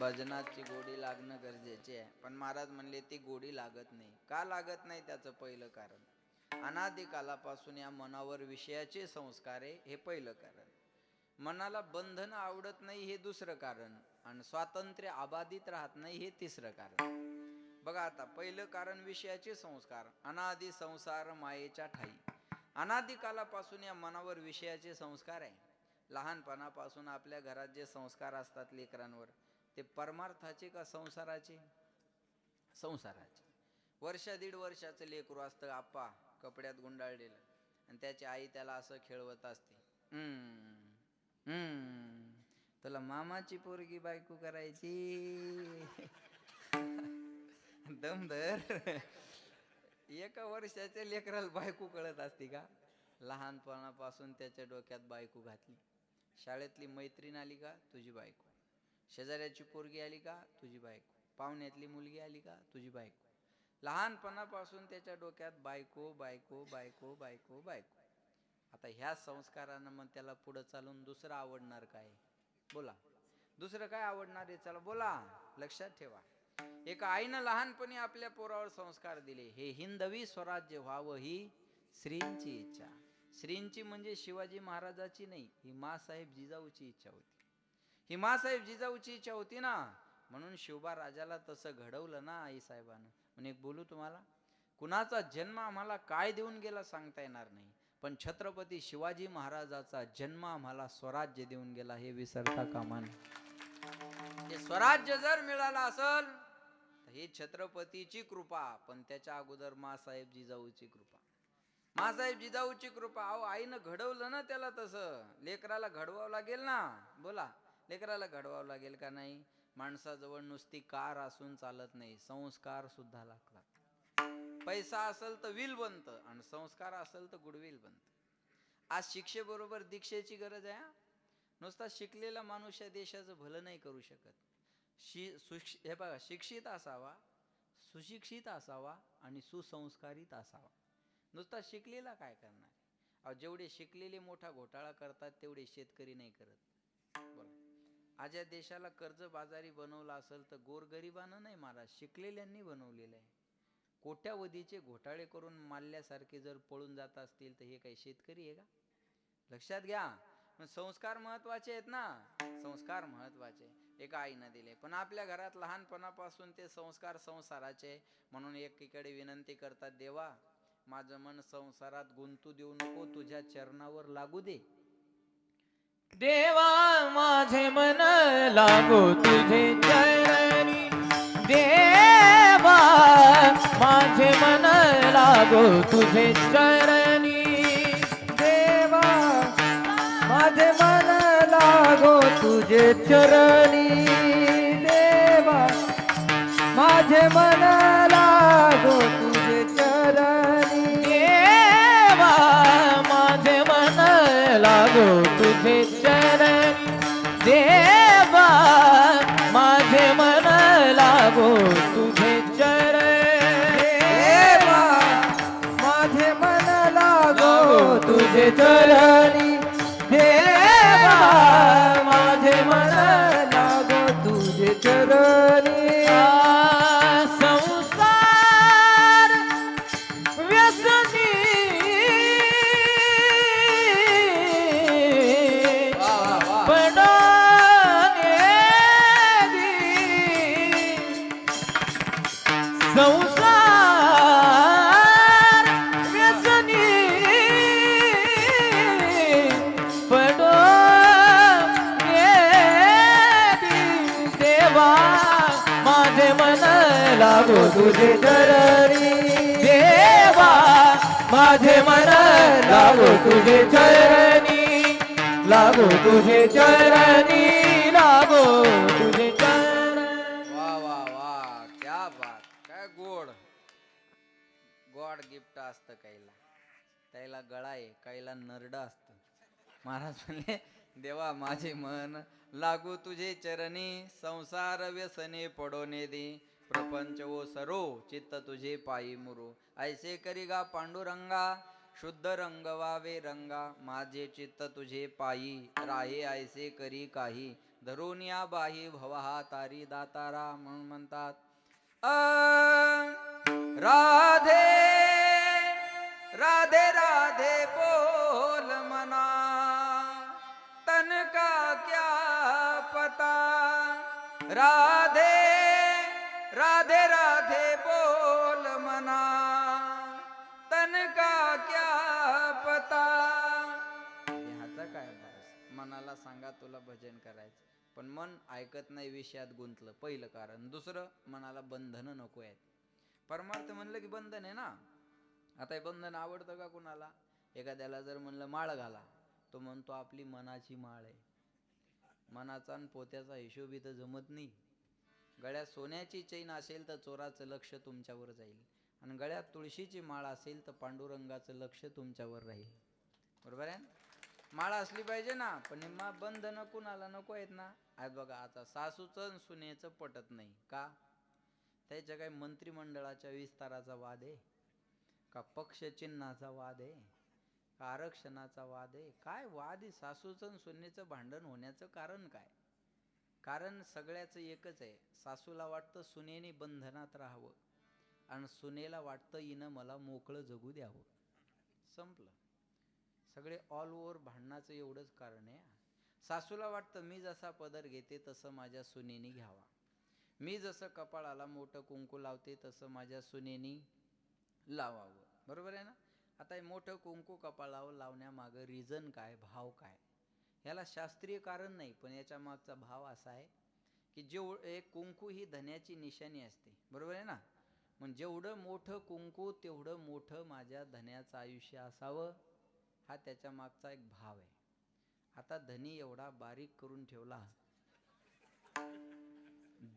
भजनाची गोडी लागणं गरजेचे आहे, पण महाराज म्हणले ती गोडी लागत नाही. का लागत नाही त्याचं पहिलं कारण, अनादी कालापासून या मनावर विषयाचे संस्कार आहे, हे पहिलं कारण. मनाला बंधन आवडत नाही, हे दुसरं कारण. आणि स्वातंत्र्य अबाधित राहत नाही, हे तिसरं कारण. बघा आता पहिलं कारण विषयाचे संस्कार, अनादी संसार मायेच्या ठाई. अनादी कालापासून या मनावर विषयाचे संस्कार आहे. लहानपणापासून आपल्या घरात जे संस्कार असतात लेकरांवर, ते परमार्थाचे का संसाराचे? संसाराचे. दीड वर्षाचं लेकरू असतं आप्पा कपड्यात गुंडाळलेलं, आणि त्याची आई त्याला असं खेळवत असते, तुला मामाची पोरगी बायको करायची, दमदर. एका वर्षाच्या लेकराला बायको कळत असते का? लहानपणापासून त्याच्या डोक्यात बायको घातली. शाळेतली मैत्रीण आली का तुझी बायको, शेजाऱ्याची पोरगी आली का तुझी बायको, पाहुण्यातली मुलगी आली का तुझी बायको. लहानपणापासून त्याच्या डोक्यात बायको बायको बायको बायको बायको. आता ह्या संस्कारानं मग त्याला पुढे चालून दुसरं आवडणार काय? बोला, दुसरं काय आवडणार आहे? चला बोला, लक्षात ठेवा. एका आईनं लहानपणी आपल्या पोरावर संस्कार दिले, हे हिंदवी स्वराज्य व्हावं ही श्रींची इच्छा. श्रींची म्हणजे शिवाजी महाराजाची नाही, ही माँसाहेब जिजाऊची इच्छा होती. ही माँसाहेब जिजाऊची इच्छा होती ना, म्हणून शिवबा राजाला तसं घडवलं ना आईसाहेबानं. म्हणून एक बोलू तुम्हाला, कुणाचा जन्म आम्हाला काय देऊन गेला सांगता येणार नाही, पण छत्रपती शिवाजी महाराजाचा जन्म आम्हाला स्वराज्य देऊन गेला, हे विसरता कामा नये. ते स्वराज्य जर मिळालं असल तर ही छत्रपतीची कृपा, पण त्याच्या अगोदर माँसाहेब जिजाऊची कृपा. माँसाहेब जिजाऊची कृपा. अहो आईनं घडवलं ना त्याला तसं. लेकराला घडवावं लागेल ना, बोला, लेकराला घडवावं लागेल का नाही? माणसाजवळ नुसती कार असून चालत नाही, संस्कार सुद्धा लागतात. पैसा असेल तर विल बनतं आणि संस्कार असेल तर गुडविल बनतं. आज शिक्षेबरोबर दीक्षेची गरज आहे. नुसता शिकलेला माणूस या देशाचं भलं नाही करू शकत. हे बघा, शिक्षित असावा, सुशिक्षित असावा आणि सुसंस्कारित असावा. नुसता शिकलेला काय करणार? अहो जेवढे शिकलेले मोठा घोटाळा करतात तेवढे शेतकरी नाही करत. बोला, आज या देशाला कर्जबाजारी बनवलं असेल तर गोरगरिबानं नाही, महाराज शिकलेल्यांनी बनवलेलं आहे. कोट्यावधीचे घोटाळे करून मारल्यासारखे जर पळून जात असतील तर हे काही शेतकरी आहे का? लक्षात घ्या. संस्कार महत्वाचे आहेत ना, संस्कार महत्वाचे. एका आईनं दिले, पण आपल्या घरात लहानपणापासून ते संस्कार संसाराचे. म्हणून एकीकडे विनंती करतात, देवा माझं मन संसारात गुंतू देऊ नको, तुझ्या चरणावर लागू दे. देवा माझे मन लागो तुझे चरणी, देवा माझे मन लागो तुझे चरणी, देवा माझे मन लागो तुझे चरणी, देवा माझे मन लागो तुझे चरणी, देवा माझे मन लागो तुझे चरणी, देवा माझे मन लागो तुझे चरणी, देवा माझे मन लागो तुझे चरणी, देवा माझे मन लागो तुझे चरणी. संसार व्यसनी संसार व्यसनी देवा माझे मन लागो तुझे चरणी, देवा माझे मन लागो तुझे चरणी, लागो तुझे चरणी, लागो तुझे चरणी. वा वा वा, क्या बात. काय गोड गॉड गिफ्ट असतं काहीला. त्याला गळा आहे, काहीला नरड असतं. महाराज म्हणले, देवा माझे मन लागू तुझे चरणी, संसार व्यसने पडोने दे, प्रपंच ओ सरो चित्त तुझे पायी मुरू, ऐसे करी गा पांडुरंगा, शुद्ध रंग वावे रंगा, माझे चित्त तुझे पायी राहे ऐसे करी काही, धरून या बाही भवहा तारी दातारा. म्हणून म्हणतात, राधे राधे राधे बोल मना, तन का क्या पता, राधे राधे राधे बोल मना, तन का क्या पता. ह्याचा काय अभ्यास? मनाला सांगा तुला भजन करायचं, पण मन ऐकत नाही, विषयात गुंतलं. पहिलं कारण. दुसरं, मनाला बंधन नको आहेत. परमार्थ म्हणलं की बंधन आहे ना. आता हे बंधन आवडतं का कुणाला? एखाद्याला जर म्हणलं माळ घाला, तो म्हणतो आपली मनाची माळ आहे. मनाचा आणि पोत्याचा हिशोब इथं जमत नाही. गळ्यात सोन्याची चैन असेल तर चोराचं लक्ष तुमच्यावर जाईल, आणि गळ्यात तुळशीची माळ असेल तर पांडुरंगाचं लक्ष तुमच्यावर राहील. बरोबर आहे? माळ असली पाहिजे ना. पण बंधन कुणाला नको आहेत ना. आज बघा, आता सासूचं आणि सुनेचं पटत नाही का? त्याच्या काही मंत्रिमंडळाच्या विस्ताराचा वाद आहे का? पक्ष चिन्हाचा वाद आहे का? आरक्षणाचा वाद आहे? काय वाद आहे? सासूचं आणि सुनेचं भांडण होण्याचं कारण काय? कारण सगळ्याचं एकच आहे. सासूला वाटतं सुनेने बंधनात राहावं, आणि सुनेला वाटतं हिनं मला मोकळं जगू द्यावं. संपलं. सगळे ऑल ओव्हर भांडणाचं एवढंच कारण आहे. सासूला वाटतं मी जसा पदर घेते तसं माझ्या सुनेनी घ्यावा, मी जसं कपाळाला मोठं कुंकू लावते तसं माझ्या सुनेनी लावावं. बरोबर आहे ना? आता हे मोठं कुंकू कपाळावर लावण्यामागं रिझन काय, भाव काय, याला शास्त्रीय कारण नाही, पण याच्या मागचा भाव असा आहे की एक कुंकू ही धन्याची निशाणी असते. बरोबर आहे ना? म्हणजे जेवढं मोठं कुंकू तेवढं मोठं माझ्या धन्याचं आयुष्य असावं, हा त्याच्या मागचा एक भाव आहे. आता धनी एवढा बारीक करून ठेवला,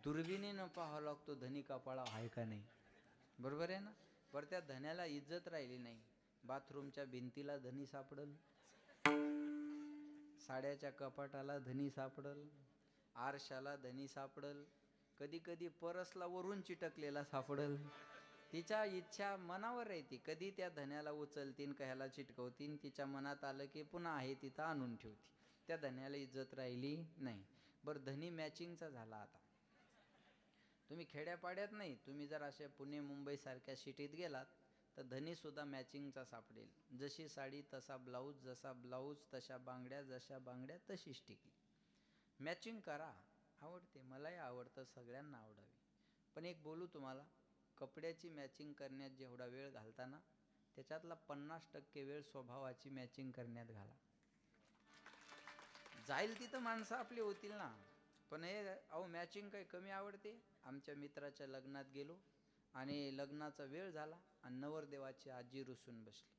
दुर्बिणीनं पाहावं लागतो धनी कपाळा आहे का नाही. बरोबर आहे ना? बरं, त्या धन्याला इज्जत राहिली नाही. बाथरूमच्या भिंतीला धनी सापडल, साड्याच्या कपाटाला धनी सापडल, आरशाला धनी सापडल, कधी कधी परसला वरून चिटकलेला सापडल. तिच्या इच्छा मनावर आहे, ती कधी त्या धन्याला उचलतीन का ह्याला चिटकवतीन. तिच्या मनात आलं की पुन्हा आहे तिथं आणून ठेवती. त्या धन्याला इज्जत राहिली नाही. बरं, धनी मॅचिंगचा झाला. आता तुम्ही खेड्यापाड्यात नाही, तुम्ही जर अशा पुणे मुंबई सारख्या सिटीत गेलात तर धनी सुद्धा मॅचिंगचा सापडेल. जशी साडी तसा ब्लाऊज, जसा ब्लाऊज तशा बांगड्या, जशा बांगड्या तशीच टिकली. मॅचिंग करा, आवडते, मलाही आवडतं, सगळ्यांना आवडावी. पण एक बोलू तुम्हाला, कपड्याची मॅचिंग करण्यात जेवढा वेळ घालताना त्याच्यातला 50% वेळ स्वभावाची मॅचिंग करण्यात घाला. जाईल तिथं माणसं आपली होतील ना. पण हे अहो मॅचिंग काही कमी आवडते. आमच्या मित्राच्या लग्नात गेलो आणि लग्नाचा वेळ झाला आणि नवरदेवाची आजी रुसून बसली.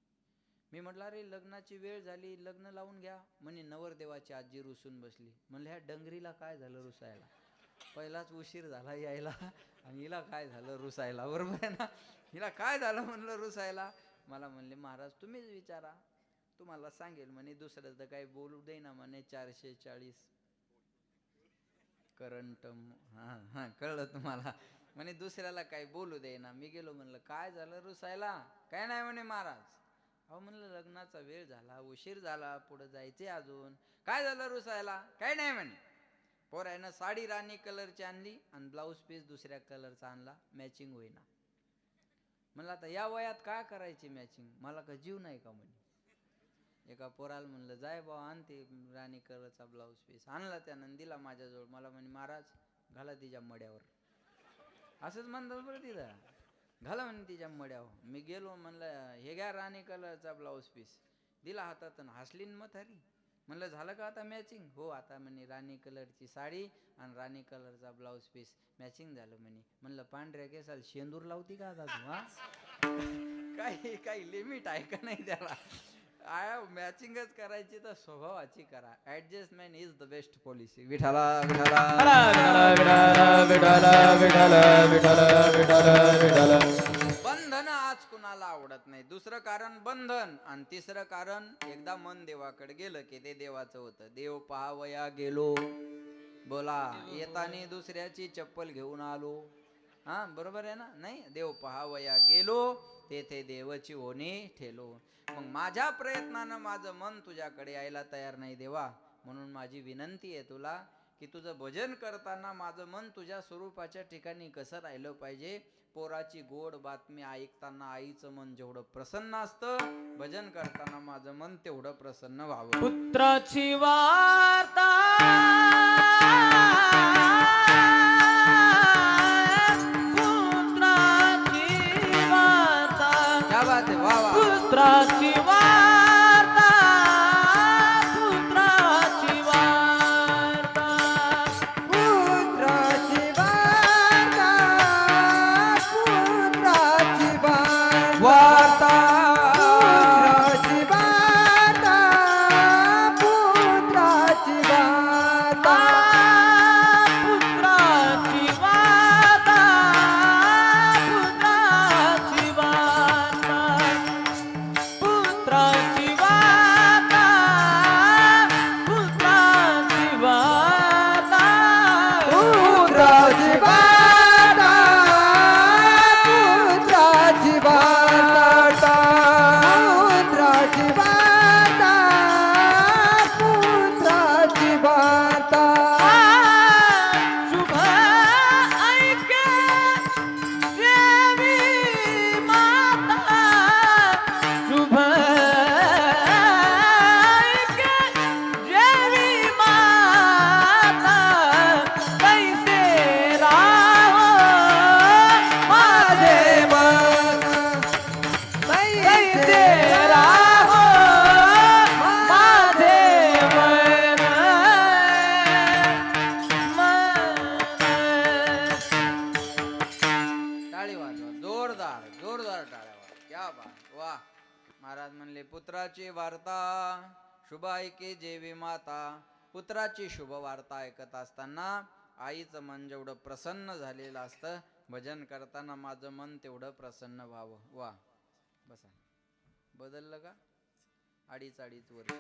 मी म्हटलं अरे लग्नाची वेळ झाली, लग्न लावून घ्या. म्हणे नवरदेवाची आजी रुसून बसली. म्हणलं ह्या डंगरीला काय झालं रुसायला, पहिलाच उशीर झाला यायला आणि हिला काय झालं रुसायला. बरोबर आहे ना? हिला काय झालं म्हणलं रुसायला. मला म्हणले महाराज तुम्हीच विचारा, तुम्हाला सांगेल. म्हणे दुसरं तर काही बोलू दे ना म्हणे. 440 करंट. हां हां, कळलं तुम्हाला. म्हणे दुसऱ्याला काही बोलू दे ना. मी गेलो, म्हणलं काय झालं रुसायला. काय नाही म्हणे महाराज. अहो म्हणलं लग्नाचा वेळ झाला, उशीर झाला, पुढे जायचे अजून. काय झालं रुसायला. काय नाही म्हणे. पोरायनं साडी राणी कलरची आणली आणि ब्लाऊज पीस दुसऱ्या कलरचा आणला, मॅचिंग होईना. म्हणलं आता या वयात काय करायची मॅचिंग, मला का जीव नाही का म्हणे. एका पोराला म्हणलं जाय बा आणते राणी कलरचा ब्लाऊज पीस. आणला त्यानं, दिला माझ्याजवळ. मला म्हणे महाराज घाला तिच्या मड्यावर. असंच म्हणतात बरं तिथं, घाला म्हणे तिच्या मड्यावर. मी गेलो, म्हणलं हे घ्या राणी कलरचा ब्लाऊज पीस. दिला हातात आणि हसली म्हातारी. म्हणलं झालं का आता मॅचिंग. हो आता म्हणे राणी कलरची साडी आणि राणी कलरचा ब्लाऊज पीस मॅचिंग झालं म्हणे. म्हणलं पांढऱ्या केसाला शेंदूर लावती का आता तू. हा काही लिमिट आहे का नाही त्याला. मॅचिंगच करायची तर स्वभावाची करा. Adjustment is the best policy. विठाला विठाला बंधन आज कुणाला आवडत नाही. दुसरं कारण बंधन आणि तिसरं कारण एकदा मन देवाकडे गेलं की ते देवाचं होतं. देव पाहावया गेलो, बोला येतानी दुसऱ्याची चप्पल घेऊन आलो. हा बरोबर आहे ना? नाही, देव पाहावया गेलो तेथे देवाची होणे ठेलो. मग माझ्या प्रयत्नानं माझं मन तुझ्याकडे यायला तयार नाही देवा. म्हणून माझी विनंती आहे तुला की तुझं भजन करताना माझं मन तुझ्या स्वरूपाच्या ठिकाणी कसं राहिलं पाहिजे. पोराची गोड बातमी ऐकताना आईचं मन जेवढं प्रसन्न असतं, भजन करताना माझं मन तेवढं प्रसन्न व्हावं. पुत्राची वार्ता पुत्राची वार्ता, पुत्राची वार्ता, पुत्राची वार्ता, पुत्राची वार्ता, पुत्राची वार्ता, पुत्राची वार्ता, पुत्राची वार्ता, पुत्राची वार्ता, महाराज म्हणले पुत्राची वार्ता शुभ ऐके जेवी माता. पुत्राची शुभ वार्ता ऐकत असताना आईचं मन जेवढं प्रसन्न झालेलं असतं, भजन करताना माझं मन तेवढं प्रसन्न व्हावं. वा बसा. बदललं का? अडीच वर्ष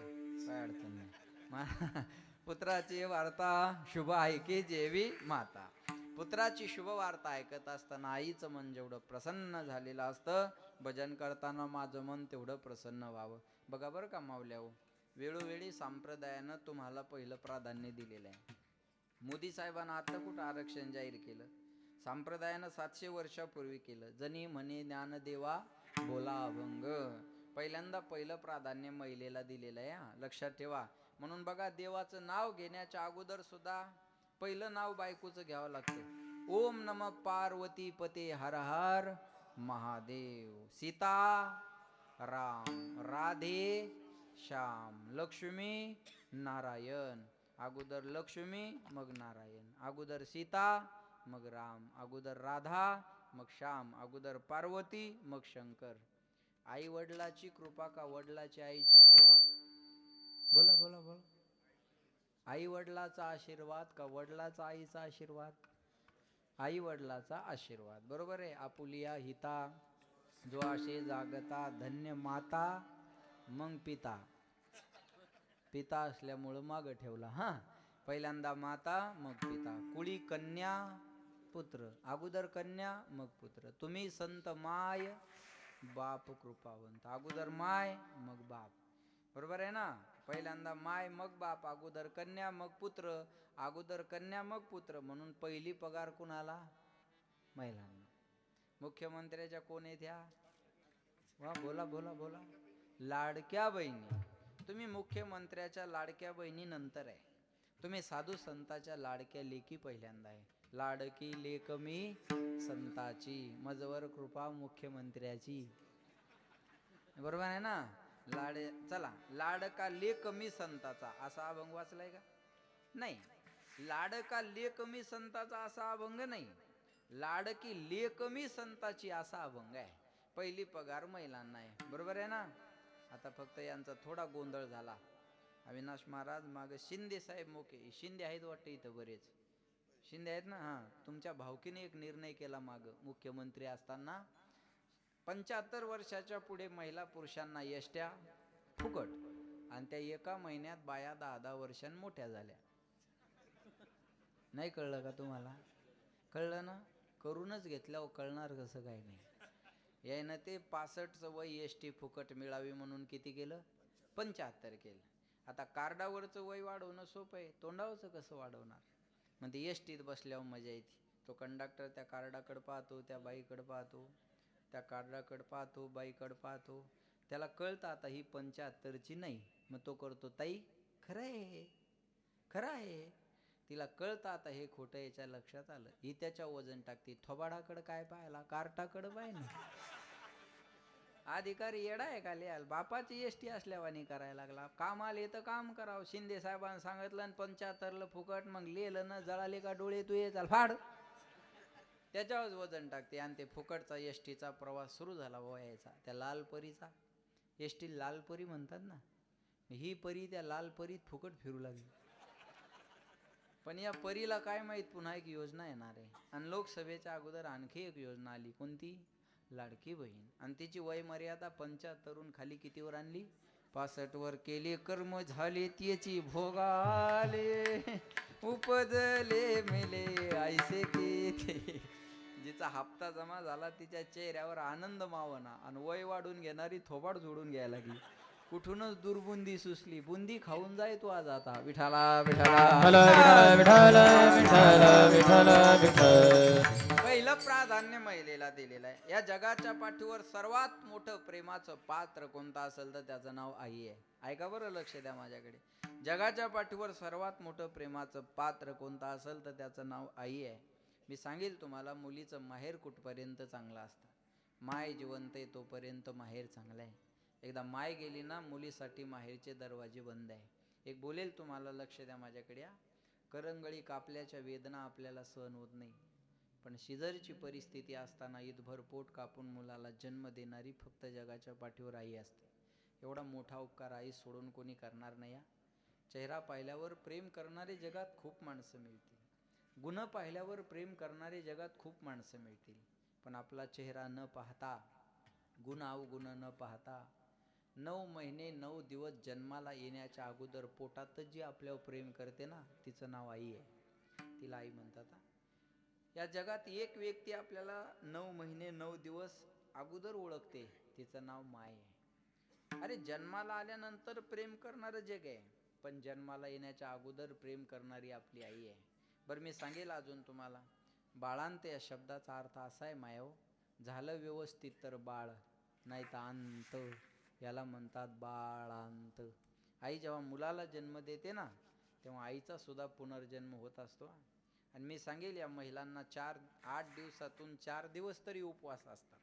काय अडचण नाही. पुत्राची वार्ता शुभ ऐके जेवी माता. पुत्राची शुभ वार्ता ऐकत असताना आईचं मन जेवढं प्रसन्न झालेलं असतं, भजन करताना माझं मन तेवढं प्रसन्न व्हावं. बघा बरं का माऊल्याहो, वेळोवेळी संप्रदायानं तुम्हाला पहिलं प्राधान्य दिलेलं आहे. मोदी साहेबांना आता कुठं आरक्षण जाहीर केलं? संप्रदायानं 700 वर्षापूर्वी केलं. जनी म्हणे ज्ञानदेवा बोला अभंग. पहिल्यांदा पहिलं प्राधान्य महिलेला दिलेलं आहे. लक्षात ठेवा. म्हणून बघा, देवाचं नाव घेण्याच्या अगोदर सुद्धा पहिलं नाव बायकोचं घ्यावं लागतं. ओम नम पार्वती पते हर हर महादेव. सीता राम, राधे श्याम, लक्ष्मी नारायण. अगोदर लक्ष्मी मग नारायण. अगोदर सीता मग राम. अगोदर राधा मग श्याम. अगोदर पार्वती मग शंकर. आई वडिलाची कृपा का वडिलाची आईची कृपा? बोला बोला बोला. आई वडिलाचा आशीर्वाद का वडिलाचा आईचा आशीर्वाद? आई वडिलाचा आशीर्वाद. बरोबर आहे. आपुलिया हिता जो आशे जागता, धन्य माता मग पिता. पिता असल्यामुळं मागं ठेवला. हा, पहिल्यांदा माता मग पिता. कुळी कन्या पुत्र. अगोदर कन्या मग पुत्र. तुम्ही संत माय बाप कृपावंत. अगोदर माय मग बाप. बरोबर आहे ना? पहिल्यांदा माय मग बाप. अगोदर कन्या मग पुत्र. अगोदर कन्या मग पुत्र. म्हणून पहिली पगार कुणाला? महिलांना. मुख्यमंत्र्याच्या कोण आहेत ह्या? वा बोला बोला बोला. लाडक्या बहिणी. तुम्ही मुख्यमंत्र्याच्या लाडक्या बहिणी नंतर आहे. तुम्ही साधू संताच्या लाडक्या लेकी पहिल्यांदा आहे. लाडकी लेक मी संताची, मजवर कृपा मुख्यमंत्र्याची. बरोबर आहे ना? चला, लाडका लेक मी संताचा असा अभंग वाचलाय का? नाही. लाडका लेक मी संताचा असा अभंग नाही. लाडकी लेक मी संताची असा अभंग आहे. पहिली पगार महिलांना आहे. बरोबर आहे ना? आता फक्त यांचा थोडा गोंधळ झाला. अविनाश महाराज माग शिंदे साहेब मोके. शिंदे आहेत वाटतं इथं बरेच. शिंदे आहेत ना? हा. तुमच्या भावकीने एक निर्णय केला माग मुख्यमंत्री असताना, 75 वर्षाच्या पुढे महिला पुरुषांना एसट्या फुकट. आणि त्या एका महिन्यात बाया 10-10 वर्षांनी मोठ्या झाल्या. नाही कळलं का तुम्हाला? कळलं ना? करूनच घेतल्यावर कळणार कसं काय नाही. यायनं ते 65चं वय एसटी फुकट मिळावी म्हणून किती केलं? 75 केलं. आता कार्डावरचं वय वाढवणं सोपं आहे, तोंडावरचं कसं वाढवणार? मग ते एसटीत बसल्यावर मजा येते. तो कंडक्टर त्या कार्डाकडे पाहतो, त्या बाईकडे पाहतो, त्या कार्डाकडे पाहतो, बाईकडे पाहतो. त्याला कळतं आता ही 75ची नाही. मग तो करतो, ताई खरं आहे, खरं आहे. तिला कळतं आता हे खोटं. याच्या लक्षात आलं. ही त्याच्या वजन टाकते. थोबाडाकडे काय पाहायला? कार्टाकडे पाय ना. अधिकारी येडा आहे का लिहाल? बापाची एसटी असल्यावानी करायला लागला. काम आले तर काम करावं. शिंदे साहेबांनी सांगितलं आणि 75ला फुकट. मग लिहिलं ना, जळाले का डोळे तू ये चाल फाड. त्याच्यावर वजन टाकते. आणि ते फुकटचा एसटीचा प्रवास सुरू झाला वयाचा. त्या लाल परीचा. एसटी लाल परी म्हणतात ना. ही परी त्या लाल परीत फुकट फिरू लागली. पण या परीला काय माहित पुन्हा एक योजना येणार आहे. आणि लोकसभेच्या अगोदर आणखी एक योजना आली. कोणती? लाडकी बहीण. आणि तिची वय मर्यादा 75 खाली कितीवर आणली? 65 वर केले कर्म झाले त्याची भोगाले, उपजले मेले ऐसे के. जिचा हप्ता जमा झाला तिच्या चेहऱ्यावर आनंद मावना. आणि वय वाढून घेणारी थोबाड जोडून घ्यायला लागली. कुठूनच दुर्बुंदी सुचली. बुंदी खाऊन जाय तू आज आता. विठाला विठाला पहिलं प्राधान्य महिलेला दिलेलं आहे. या जगाच्या पाठीवर सर्वात मोठं प्रेमाचं पात्र कोणतं असेल तर त्याचं नाव आई आहे. ऐका बरं, लक्ष द्या माझ्याकडे. जगाच्या पाठीवर सर्वात मोठं प्रेमाचं पात्र कोणतं असेल तर त्याचं नाव आई आहे. मी सांगेल तुम्हाला, मुलीचं माहेर कुठपर्यंत चांगलं असतं. माय जिवंत आहे तोपर्यंत माहेर चांगलं आहे. एकदा माय गेली ना, मुलीसाठी माहेरचे दरवाजे बंद आहे. एक बोलेल तुम्हाला, लक्ष द्या माझ्याकडे. करंगळी कापल्याच्या वेदना आपल्याला सहन होत नाही, पण शेजारची परिस्थिती असताना ईदभर पोट कापून मुलाला जन्म देणारी फक्त जगाच्या पाठीवर आई असते. एवढा मोठा उपकार आई सोडून कोणी करणार नाही. चेहरा पाहिल्यावर प्रेम करणारे जगात खूप माणसं मिळतील, गुण पाहिल्यावर प्रेम करणारे जगात खूप माणसं मिळतील, पण आपला चेहरा न पाहता, गुण अवगुण न पाहता, 9 महिने 9 दिवस जन्माला येण्याच्या अगोदर पोटातच जी आपल्यावर प्रेम करते ना, तिचं नाव आई आहे. तिला आई म्हणतात. या जगात एक व्यक्ती आपल्याला 9 महिने 9 दिवस अगोदर ओळखते, तिचं नाव माय आहे. अरे जन्माला आल्यानंतर प्रेम करणारं जग आहे, पण जन्माला येण्याच्या अगोदर प्रेम करणारी आपली आई आहे. बरं मी सांगेल अजून तुम्हाला. बाळांत या शब्दाचा अर्थ असा आहे मायव, झालं व्यवस्थित तर बाळ, नाही तर अंत, याला म्हणतात बाळांत. आई जेव्हा मुलाला जन्म देते ना, तेव्हा आईचा सुद्धा पुनर्जन्म होत असतो. आणि मी सांगेल या महिलांना 8 दिवसातून 4 दिवस तरी उपवास असतात.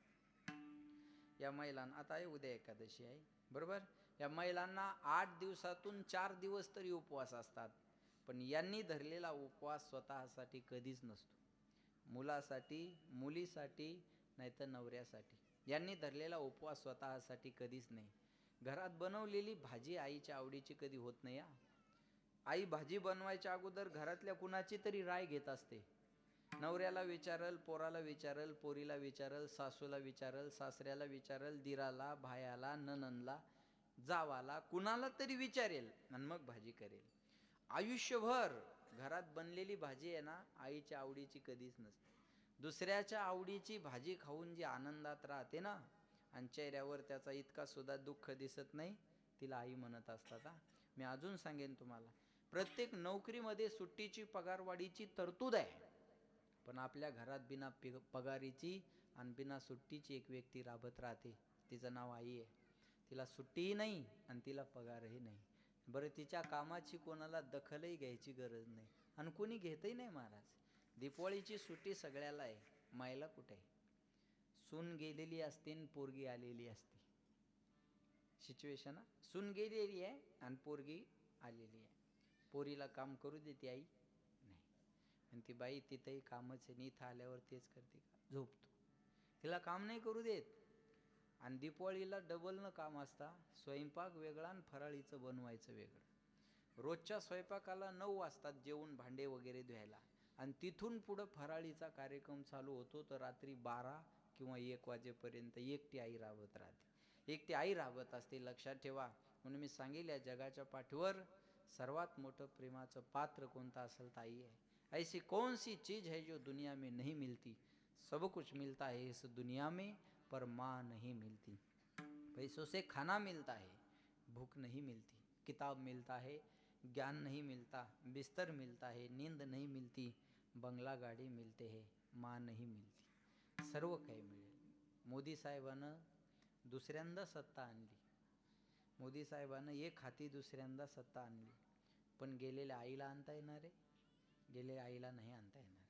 या महिलांना आता आहे उद्या एकादशी आहे बरोबर, या महिलांना 8 दिवसातून 4 दिवस तरी उपवास असतात. पण यांनी धरलेला उपवास स्वतःसाठी कधीच नसतो, मुलासाठी, मुलीसाठी, नाही तर नवऱ्यासाठी. यांनी धरलेला उपवास स्वतःसाठी कधीच नाही. घरात बनवलेली भाजी आईच्या आवडीची कधी होत नाही. आई भाजी बनवायच्या अगोदर घरातल्या कुणाची तरी राय घेत असते. नवऱ्याला विचारल, पोराला विचारल, पोरीला विचारल, सासूला विचारल, सासऱ्याला विचारल, दिराला, भायाला, ननंदला, जावाला, कुणाला तरी विचारेल आणि मग भाजी करेल. आयुष्यभर घरात बनलेली भाजी आहे ना, आईच्या आवडीची कधीच नसते. दुसऱ्याच्या आवडीची भाजी खाऊन जी आनंदात राहते ना, आणि चेहऱ्यावर त्याचा इतका सुद्धा दुःख दिसत नाही, तिला आई म्हणत असतात. मी अजून सांगेन तुम्हाला, प्रत्येक नोकरीमध्ये सुट्टीची पगारवाढीची तरतूद आहे, पण आपल्या घरात बिना पगारीची आणि बिना सुट्टीची एक व्यक्ती राबत राहते, तिचं नाव आई आहे. तिला सुट्टीही नाही आणि तिला पगारही नाही. बरं तिच्या कामाची कोणाला दखलही घ्यायची गरज नाही आणि कोणी घेतही नाही महाराज. दीपावळीची सुट्टी सगळ्याला आहे, मायला कुठे आहे? सून गेलेली असते आणि पोरगी आलेली असते. सिच्युएशन, सून गेलेली आहे आणि पोरगी आलेली आहे. पोरीला काम करू देते आई नाही, आणि ती बाई तिथंही कामच आहे, इथं आल्यावर तेच करते का, झोपतो. तिला काम नाही करू देत. आणि दीपावळीला डबल न काम असता, स्वयंपाक वेगळा आणि फराळीचं बनवायचं वेगळं. रोजच्या स्वयंपाकाला 9 वाजतात जेवून भांडे वगैरे धुवायला, आणि तिथून पुढं फराळीचा कार्यक्रम चालू होतो तर रात्री 12 किंवा 1 वाजेपर्यंत एकटी आई राबत राहते, एकटी आई राबत असते. लक्षात ठेवा. म्हणून मी सांगेल या जगाच्या पाठीवर सर्वात मोठं प्रेमाचं पात्र कोणतं असेल तर आई आहे. ऐसी कौन सी चीज है जो दुनिया में नहीं मिलती, सब कुछ मिलता है इस दुनिया में पर माँ नहीं मिलती. पैसों से खाना मिलता है, भूख नहीं मिलती. किताब मिलता है, ज्ञान नहीं मिलता. बिस्तर मिलता है, नींद नहीं मिलती. बंगला गाडी मिलते है, माँ नहीं मिलती. सर्व काही मिळेल. मोदी साहेबानं दुसऱ्यांदा सत्ता आणली, मोदी साहेबानं एक हाती दुसऱ्यांदा सत्ता आणली, पण गेलेल्या आईला आणता येणार आहे? गेलेल्या आईला नाही आणता येणार,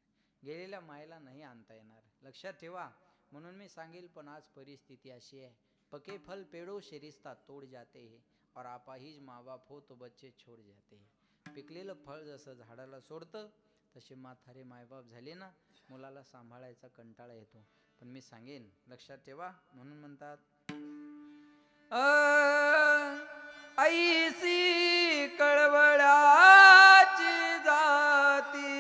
गेलेल्या मायला नाही आणता येणार. लक्षात ठेवा. म्हणून मी सांगेल, पण आज परिस्थिती अशी आहे, पके फल पेड़ों से रिश्ता तोड़ जाते हैं और आपाहिज माँ बाप हो तो बच्चे छोड़ जाते हैं. पिकलेलं फळ जसं झाडाला सोडतं, तसे म्हातारे मायबाप झाले ना, मुलाला सांभाळायचा कंटाळा येतो. पण मी सांगेन, लक्षात ठेवा. म्हणून म्हणतात, ऐसी कळवळाची जाती,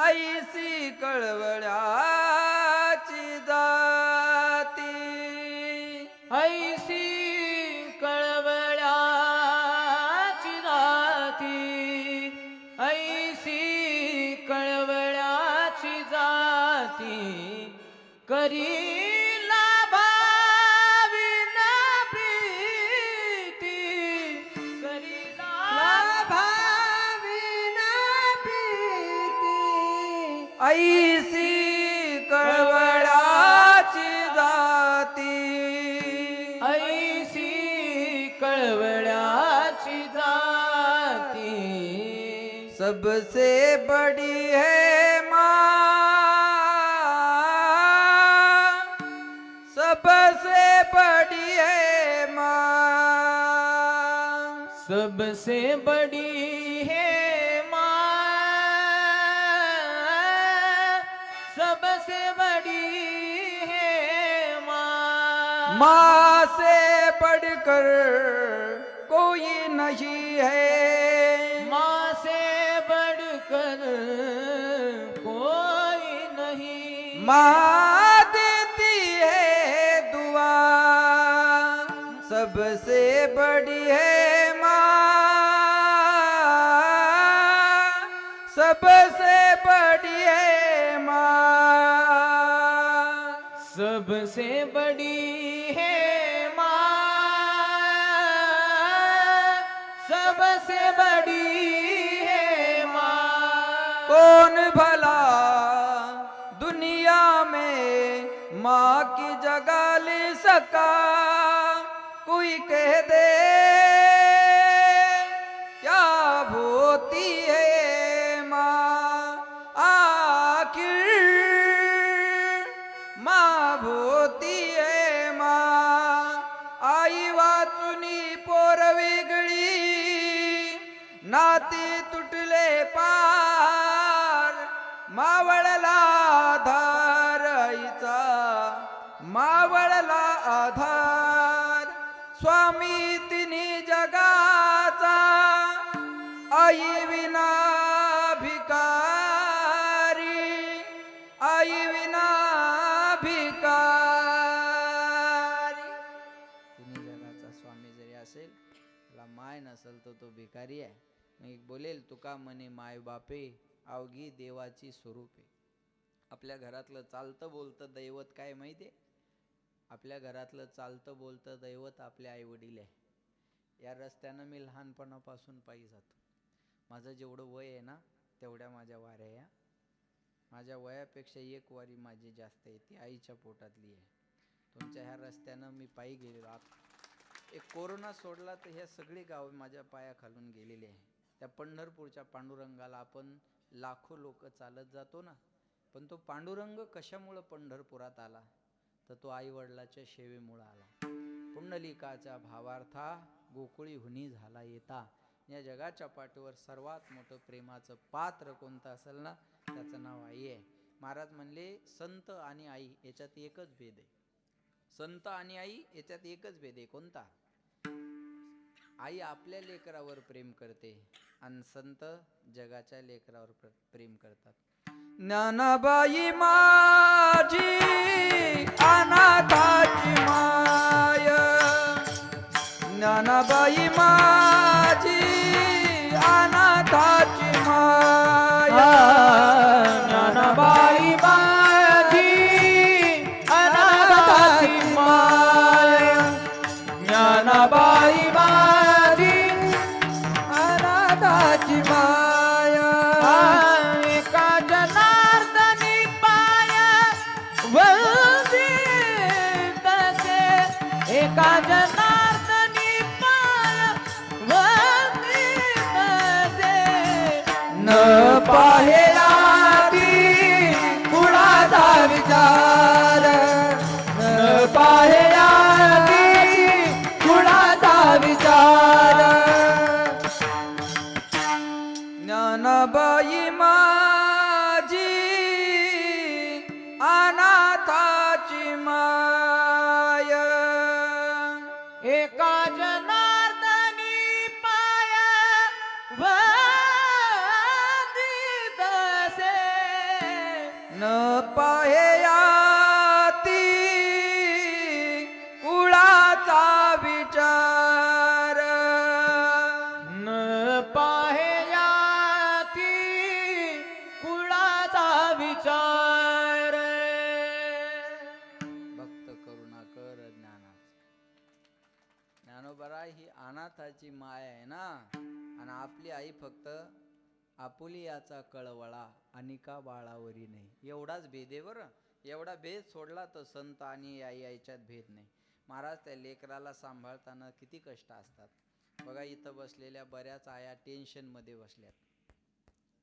ऐसी कळवळाची जाती, ऐसी कळवळाची जाती, ऐसी कळवळाची जाती, करीला भाविना प्रीती, करीला भाविना प्रीती, ऐसी कळवळाची जाती, ऐसी कळवळाची जाती, सबसे बड़ी है माँ, सबसे बड़ी है माँ, सबसे बड़ी है माँ, माँ से बढ़कर कोई नहीं है, माँ से बढ़कर कोई नहीं। माँ देती है दुआ सबसे बड़ी है माँ, सबसे बड़ी है माँ, सबसे बड़ी है माँ, सबसे बड़ी है माँ। कौन भला दुनिया में माँ की जगह ले सका, कोई कह दे क्या होती है माँ, आखिर माँ होती है माँ। आई वाचुनी पोर वेगळी, नाती तुटले पार, मावळला आधार आईचा, मावळला आधार, स्वामी तिन्ही जगाचा, आई विना भिकारी, आई विना भिकारी. तिन्ही जगाचा स्वामी जरी असेल, त्याला माय नसेल तर तो भिकारी आहे. मी बोलेल तुका म्हणे माय बापे, अवघी देवाची स्वरूपे. आपल्या घरातलं चालतं बोलतं दैवत काय माहिती आहे? आपल्या घरातलं चालतं बोलतं दैवत आपले आई वडील आहे. या रस्त्यानं मी लहानपणापासून पायी जातो. माझं जेवढं वय आहे ना तेवढ्या माझ्या वाऱ्या या. माझ्या वयापेक्षा एक वारी माझी जास्त आहे, ती आईच्या पोटातली आहे. तुमच्या ह्या रस्त्यानं मी पायी गेलेलो. एक कोरोना सोडला तर ह्या सगळी गाव माझ्या पायाखालून गेलेली आहे. त्या पंढरपूरच्या पांडुरंगाला आपण लाखो लोक चालत जातो ना, पण तो पांडुरंग कशामुळं पंढरपुरात आला? तर तो आई वडिलाच्या सेवेमुळं आला. पुंडलिकाच्या भावार्था गोकुळी हुनी झाला येता. या जगाच्या पाठीवर सर्वात मोठं प्रेमाचं पात्र कोणतं असेल ना, त्याचं नाव आई आहे. महाराज म्हणले संत आणि आई याच्यात एकच भेद आहे. संत आणि आई याच्यात एकच भेद आहे. कोणता? आई आपल्या लेकरावर प्रेम करते आणि संत जगाच्या लेकरावर प्रेम करतात. ज्ञानाबाई माझी अनाथाची माय, ज्ञानाबाई माझी अनाथाची माय, ज्ञानाबाई माझी अनाथाची माय, ज्ञानाबाई माझी अनाथाची माय. एका जनार्दनी पाया वंदित से, एका जनार्दनी पाया वंदित से, न पाहे आधी कुणाचा विचार, न पाहे आधी कुणाचा विचार. ज्ञानाबाई माझी अनाथाची माय, एका जनार्दनी पाया वंदित से, न पाहे आती कुळाचा विचार, न पाहे याती कुळाचा विचार. भक्त करुणाकर ज्ञाना. ज्ञानोबरा ही अनाथाची माय आहे ना, आणि आपली आई फक्त आपुलियाचा कळवळा अनिका बाळावरी नाही. एवढाच भेद आहे बरं. एवढा भेद सोडला तर संत आणि आई याच्यात भेद नाही. महाराज त्या लेकराला सांभाळताना किती कष्ट असतात बघा. इथं बसलेल्या बऱ्याच आया टेन्शनमध्ये बसल्यात.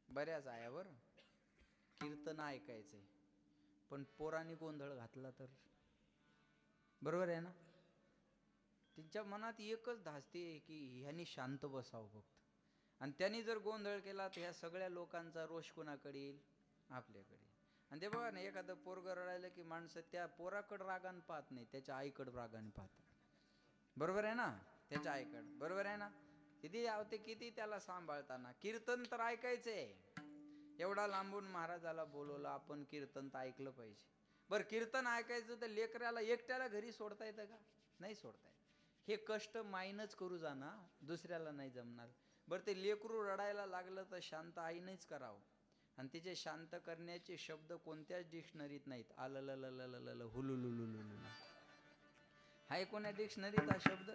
बऱ्याच आया बरं. कीर्तन ऐकायचंय पण पोरांनी गोंधळ घातला तर, बरोबर आहे ना? तिच्या मनात एकच धास्ती आहे की ह्यांनी शांत बसावं फक्त, आणि त्यांनी जर गोंधळ केला तर ह्या सगळ्या लोकांचा रोष कोणाकडे येईल? आपल्याकडे. आणि ते बघा ना, एखादं पोरग रडायलं की माणसं त्या पोराकडे रागाने पाहत नाही, त्याच्या आईकडे रागाने पाहतात. बरोबर आहे ना, त्याच्या आईकडे. बरोबर आहे ना. किती आवते, किती त्याला सांभाळताना. कीर्तन तर ऐकायचंय. एवढा लांबून महाराजाला बोलवलं आपण, कीर्तन तर ऐकलं पाहिजे. बरं, कीर्तन ऐकायचं तर लेकराला एकट्याला घरी सोडता येतं का? नाही सोडता येत. हे कष्ट माईनच करू जाना, दुसऱ्याला नाही जमणार. बरं, ते लेकरू रडायला लागलं तर शांत आईनेच करावं. आणि तिचे शांत करण्याचे शब्द कोणत्याच डिक्शनरीत नाहीत. आलललललल हुलुलुलुलुलु हाय कोण्या डिक्शनरीत हा शब्द?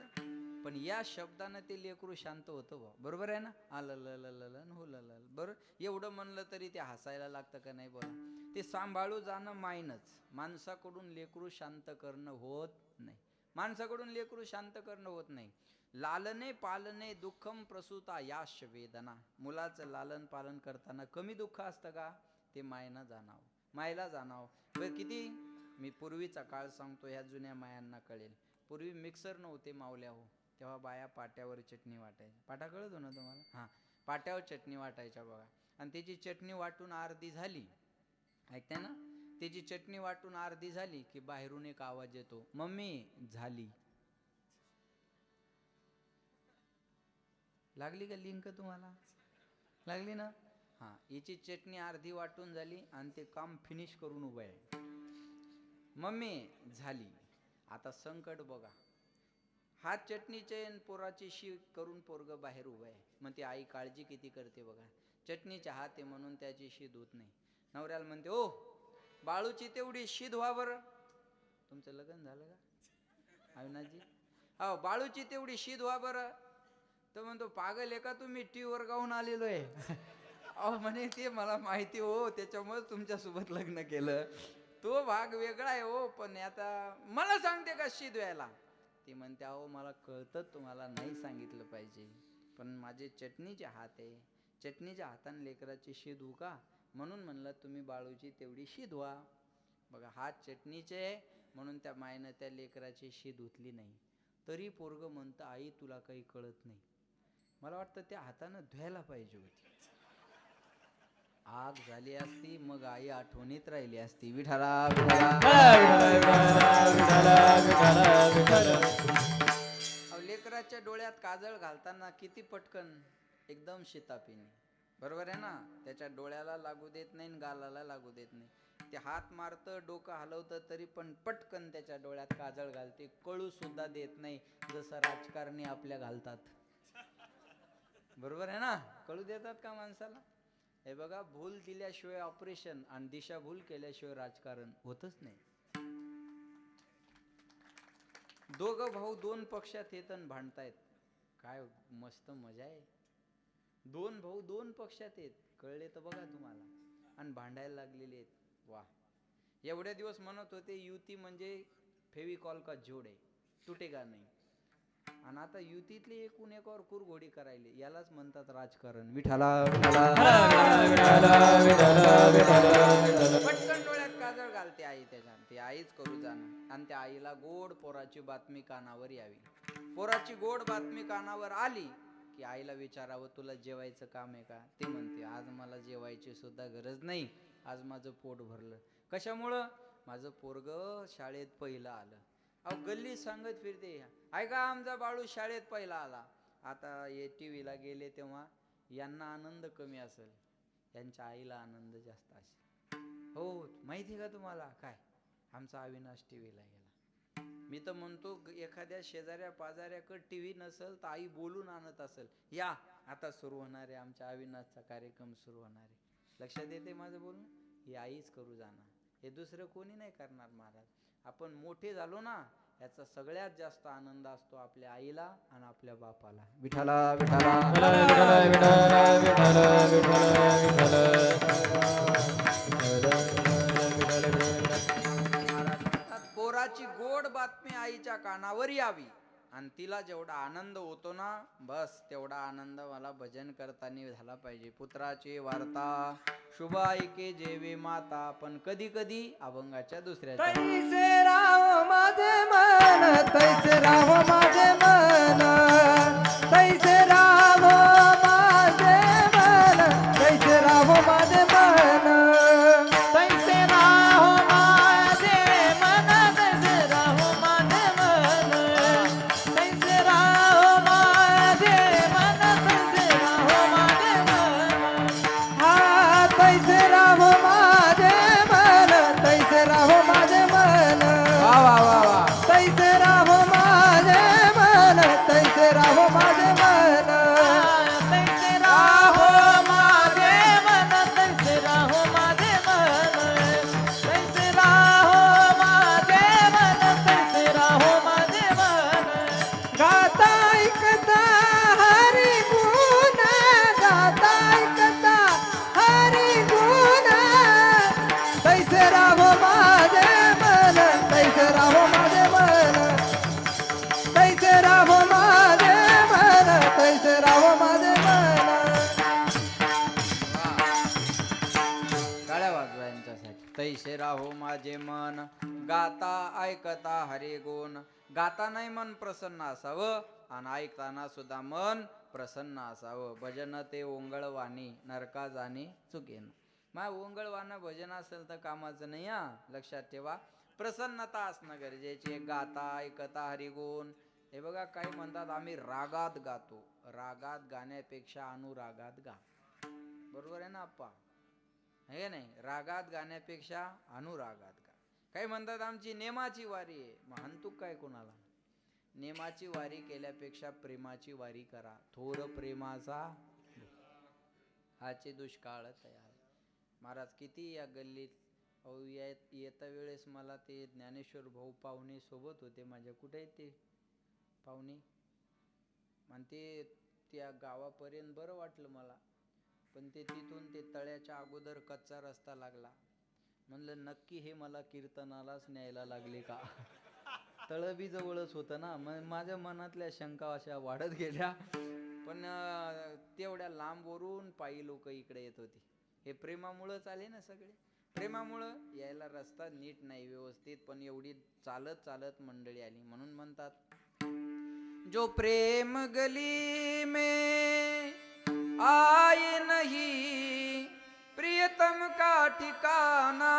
पण या शब्दानं ते लेकरू शांत होतं बा. बरोबर आहे ना. आललललल हुललल. बरोबर, एवढं म्हणलं तरी ते हसायला लागतं का नाही बोला. ते सांभाळू जाणं मायनच. माणसाकडून लेकरू शांत करणं होत नाही. माणसाकडून लेकरू शांत करणं होत नाही. लालने पालने दुःखम प्रसूता याश वेदना. मुलाचं लालन पालन करताना कमी दुःख असतं का? ते मायना जाणावं, मायला जाणावं. बरं, किती मी पूर्वीचा काळ सांगतो, ह्या जुन्या मायांना कळेल. पूर्वी मिक्सर नव्हते मावल्या हो, तेव्हा बाया पाट्यावर चटणी वाटायच्या. पाटा कळत हो ना तुम्हाला? हां, पाट्यावर चटणी वाटायच्या बघा. आणि त्याची चटणी वाटून अर्धी झाली, ऐकते ना, त्याची चटणी वाटून अर्धी झाली की बाहेरून एक आवाज येतो, मम्मी झाली. लागली का लिंक तुम्हाला? लागली ना. हां, याची चटणी अर्धी वाटून झाली आणि ते काम फिनिश करून उभं आहे. मम्मी झाली. आता संकट बघा, हात चटणीचे पोराची शी करून पोरग बाहेर उभं आहे. मग ती आई काळजी किती करते बघा. चटणीचे हात आहे म्हणून त्याची शी धुत नाही. नवऱ्याला म्हणते, ओ बाळूची तेवढी शी धुवा बरं. तुमचं लग्न झालं का अविनाशजी? हो, बाळूची तेवढी शी धुवा बरं. तर म्हणतो, पागल आहे का तुम्ही, टीव्हीवर गाऊन आलेलो आहे. अहो म्हणे, ते मला माहिती हो, त्याच्यामुळे तुमच्यासोबत लग्न केलं. तो भाग वेगळा आहे हो, पण आता मला सांगते का शी धुवायला? ती म्हणते, अहो मला कळतं तुम्हाला नाही सांगितलं पाहिजे, पण माझे चटणीचे हात आहे, चटणीच्या हाताने लेकराची शी धुऊ का? म्हणून म्हणलं तुम्ही बाळूची तेवढी शी धुवा. बघा, हात चटणीचे म्हणून त्या मायनं त्या लेकराची शी धुतली नाही. तरी पोरग म्हणतं, आई तुला काही कळत नाही. मला वाटतं त्या हातानं धुवायला पाहिजे होती. आग झाली असती मग आई आठवणीत राहिली असती. विठाला लेकराच्या डोळ्यात काजळ घालताना किती पटकन एकदम शितापिनी. बरोबर आहे ना. त्याच्या डोळ्याला लागू देत नाही, गालाला लागू देत नाही. ते हात मारतं, डोकं हलवतं, तरी पण पटकन त्याच्या डोळ्यात काजळ घालते, कळू सुद्धा देत नाही. जसं राजकारणी आपल्या घालतात. बरोबर आहे ना. कळू देतात का माणसाला? हे बघा, भूल दिल्याशिवाय ऑपरेशन आणि दिशाभूल केल्याशिवाय राजकारण होतच नाही. दोघं भाऊ दोन पक्षात येत आणि भांडतायत. काय मस्त मजा आहे. दोन भाऊ दोन पक्षात येत, कळले तर बघा तुम्हाला, आणि भांडायला लागलेले आहेत. वा, एवढ्या दिवस म्हणत होते युती म्हणजे फेविकॉल का जोड आहे, तुटेगा नाही. आणि आता युतीतले एकूण एकावर कुरघोडी करायले, यालाच म्हणतात राजकारण. विठाला पटकन डोळ्यात काजळ घालते आई त्याच्या, ती आईच करू जाणं. आणि त्या आईला गोड पोराची बातमी कानावर यावी. पोराची गोड बातमी कानावर आली की आईला विचारावं, तुला जेवायचं काम आहे का? ते म्हणते, आज मला जेवायची सुद्धा गरज नाही, आज माझं पोट भरलं. कशामुळं? माझं पोरग शाळेत पहिलं आलं. अहो गल्ली सांगत फिरते, ऐका आमचा बाळू शाळेत पहिला आला. आता हे टीव्हीला गेले तेव्हा यांना आनंद कमी असेल, यांच्या आईला आनंद जास्त असेल. हो, माहिती का तुम्हाला काय? आमचा अविनाश टीव्हीला गेला. मी तर म्हणतो, एखाद्या शेजाऱ्या पाजाऱ्याकडे टीव्ही नसेल तर आई बोलून आणत असेल, या आता सुरू होणार आहे आमच्या अविनाशचा कार्यक्रम सुरू होणार आहे. लक्षात येते माझं बोलणं? ही आईच करू जाणार, हे दुसरं कोणी नाही करणार महाराज. आपण मोठे झालो ना, याचा सगळ्यात जास्त आनंद असतो आपल्या आईला आणि आपल्या बापाला. विठाला पोराची गोड बातमी आईच्या कानावर यावी आणि तिला जेवढा आनंद होतो ना, बस तेवढा आनंद मला भजन करताना झाला पाहिजे. पुत्राची वार्ता शुभ ऐके जेवे माता, पण कधी कधी अभंगाच्या दुसऱ्या तैसे राहो माझे मन, तैसे राहो माझे मन, तैसे राहो माझे मन, तैसे राहो माझे मन, तैसे राहो माझे मन, गाता ऐकता हरी गुण. गातानाही मन प्रसन्न असावं आणि ऐकताना सुद्धा मन प्रसन्न असावं. भजन ते ओंगळवाणी, नरका जाणे चुकेन. मग ओंगळवाणं भजन असेल तर कामाचं नाही हा, लक्षात ठेवा. प्रसन्नता असणं गरजेची. गाता ऐकता हरिगुण. हे बघा काही म्हणतात आम्ही रागात गातो. रागात गाण्यापेक्षा अनुरागात गा. बरोबर आहे ना आप्पा? हे नाही, रागात गाण्यापेक्षा अनुरागात गा. काही म्हणतात आमची नेमाची वारी आहे. मग हंतुक काय कोणाला? नेमाची वारी केल्यापेक्षा प्रेमाची वारी करा. थोर प्रेमाचा हाचे दुष्काळ तयार. महाराज किती या गल्लीत येता वेळेस मला ते ज्ञानेश्वर भाऊ पाहुणे सोबत होते माझ्या. कुठे आहेत ते पाहुणे? म्हणते त्या गावापर्यंत बरं वाटलं मला, पण ते तिथून ते तळ्याच्या अगोदर कच्चा रस्ता लागला. म्हणलं नक्की हे मला कीर्तनालाच न्यायला लागले का? तळ बी जवळच होतं ना. मग माझ्या मनातल्या शंका अशा वाढत गेल्या. पण तेवढ्या लांबवरून पायी लोक इकडे येत होती. हे प्रेमामुळंच आले ना सगळे. प्रेमामुळं यायला रस्ता नीट नाही व्यवस्थित, पण एवढी चालत चालत मंडळी आली. म्हणून म्हणतात जो प्रेम गली में आए नहीं, प्रियतम का ठिकाना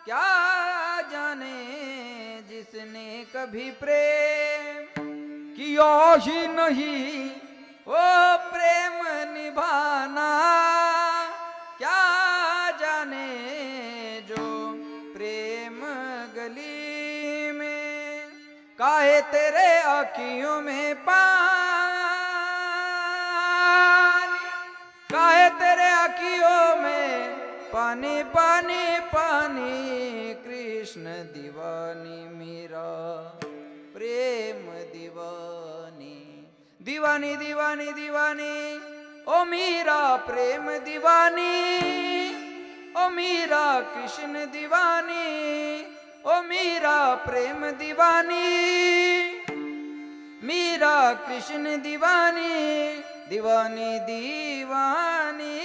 क्या जाने जिसने कभी प्रेम किया ही नहीं, वो प्रेम निभाना क्या जाने जो प्रेम गली में. काहे तेरे आँखियों में पानी, काहे तेरे आँखियों में पानी पानी पानी. कृष्ण दीवानी मेरा प्रेम दीवानी. दीवानी दीवानी दीवानी ओ मीरा प्रेम दीवानी. ओ मीरा कृष्ण दीवानी. ओ मीरा प्रेम दीवानी. मीरा कृष्ण दीवानी. दीवानी दीवानी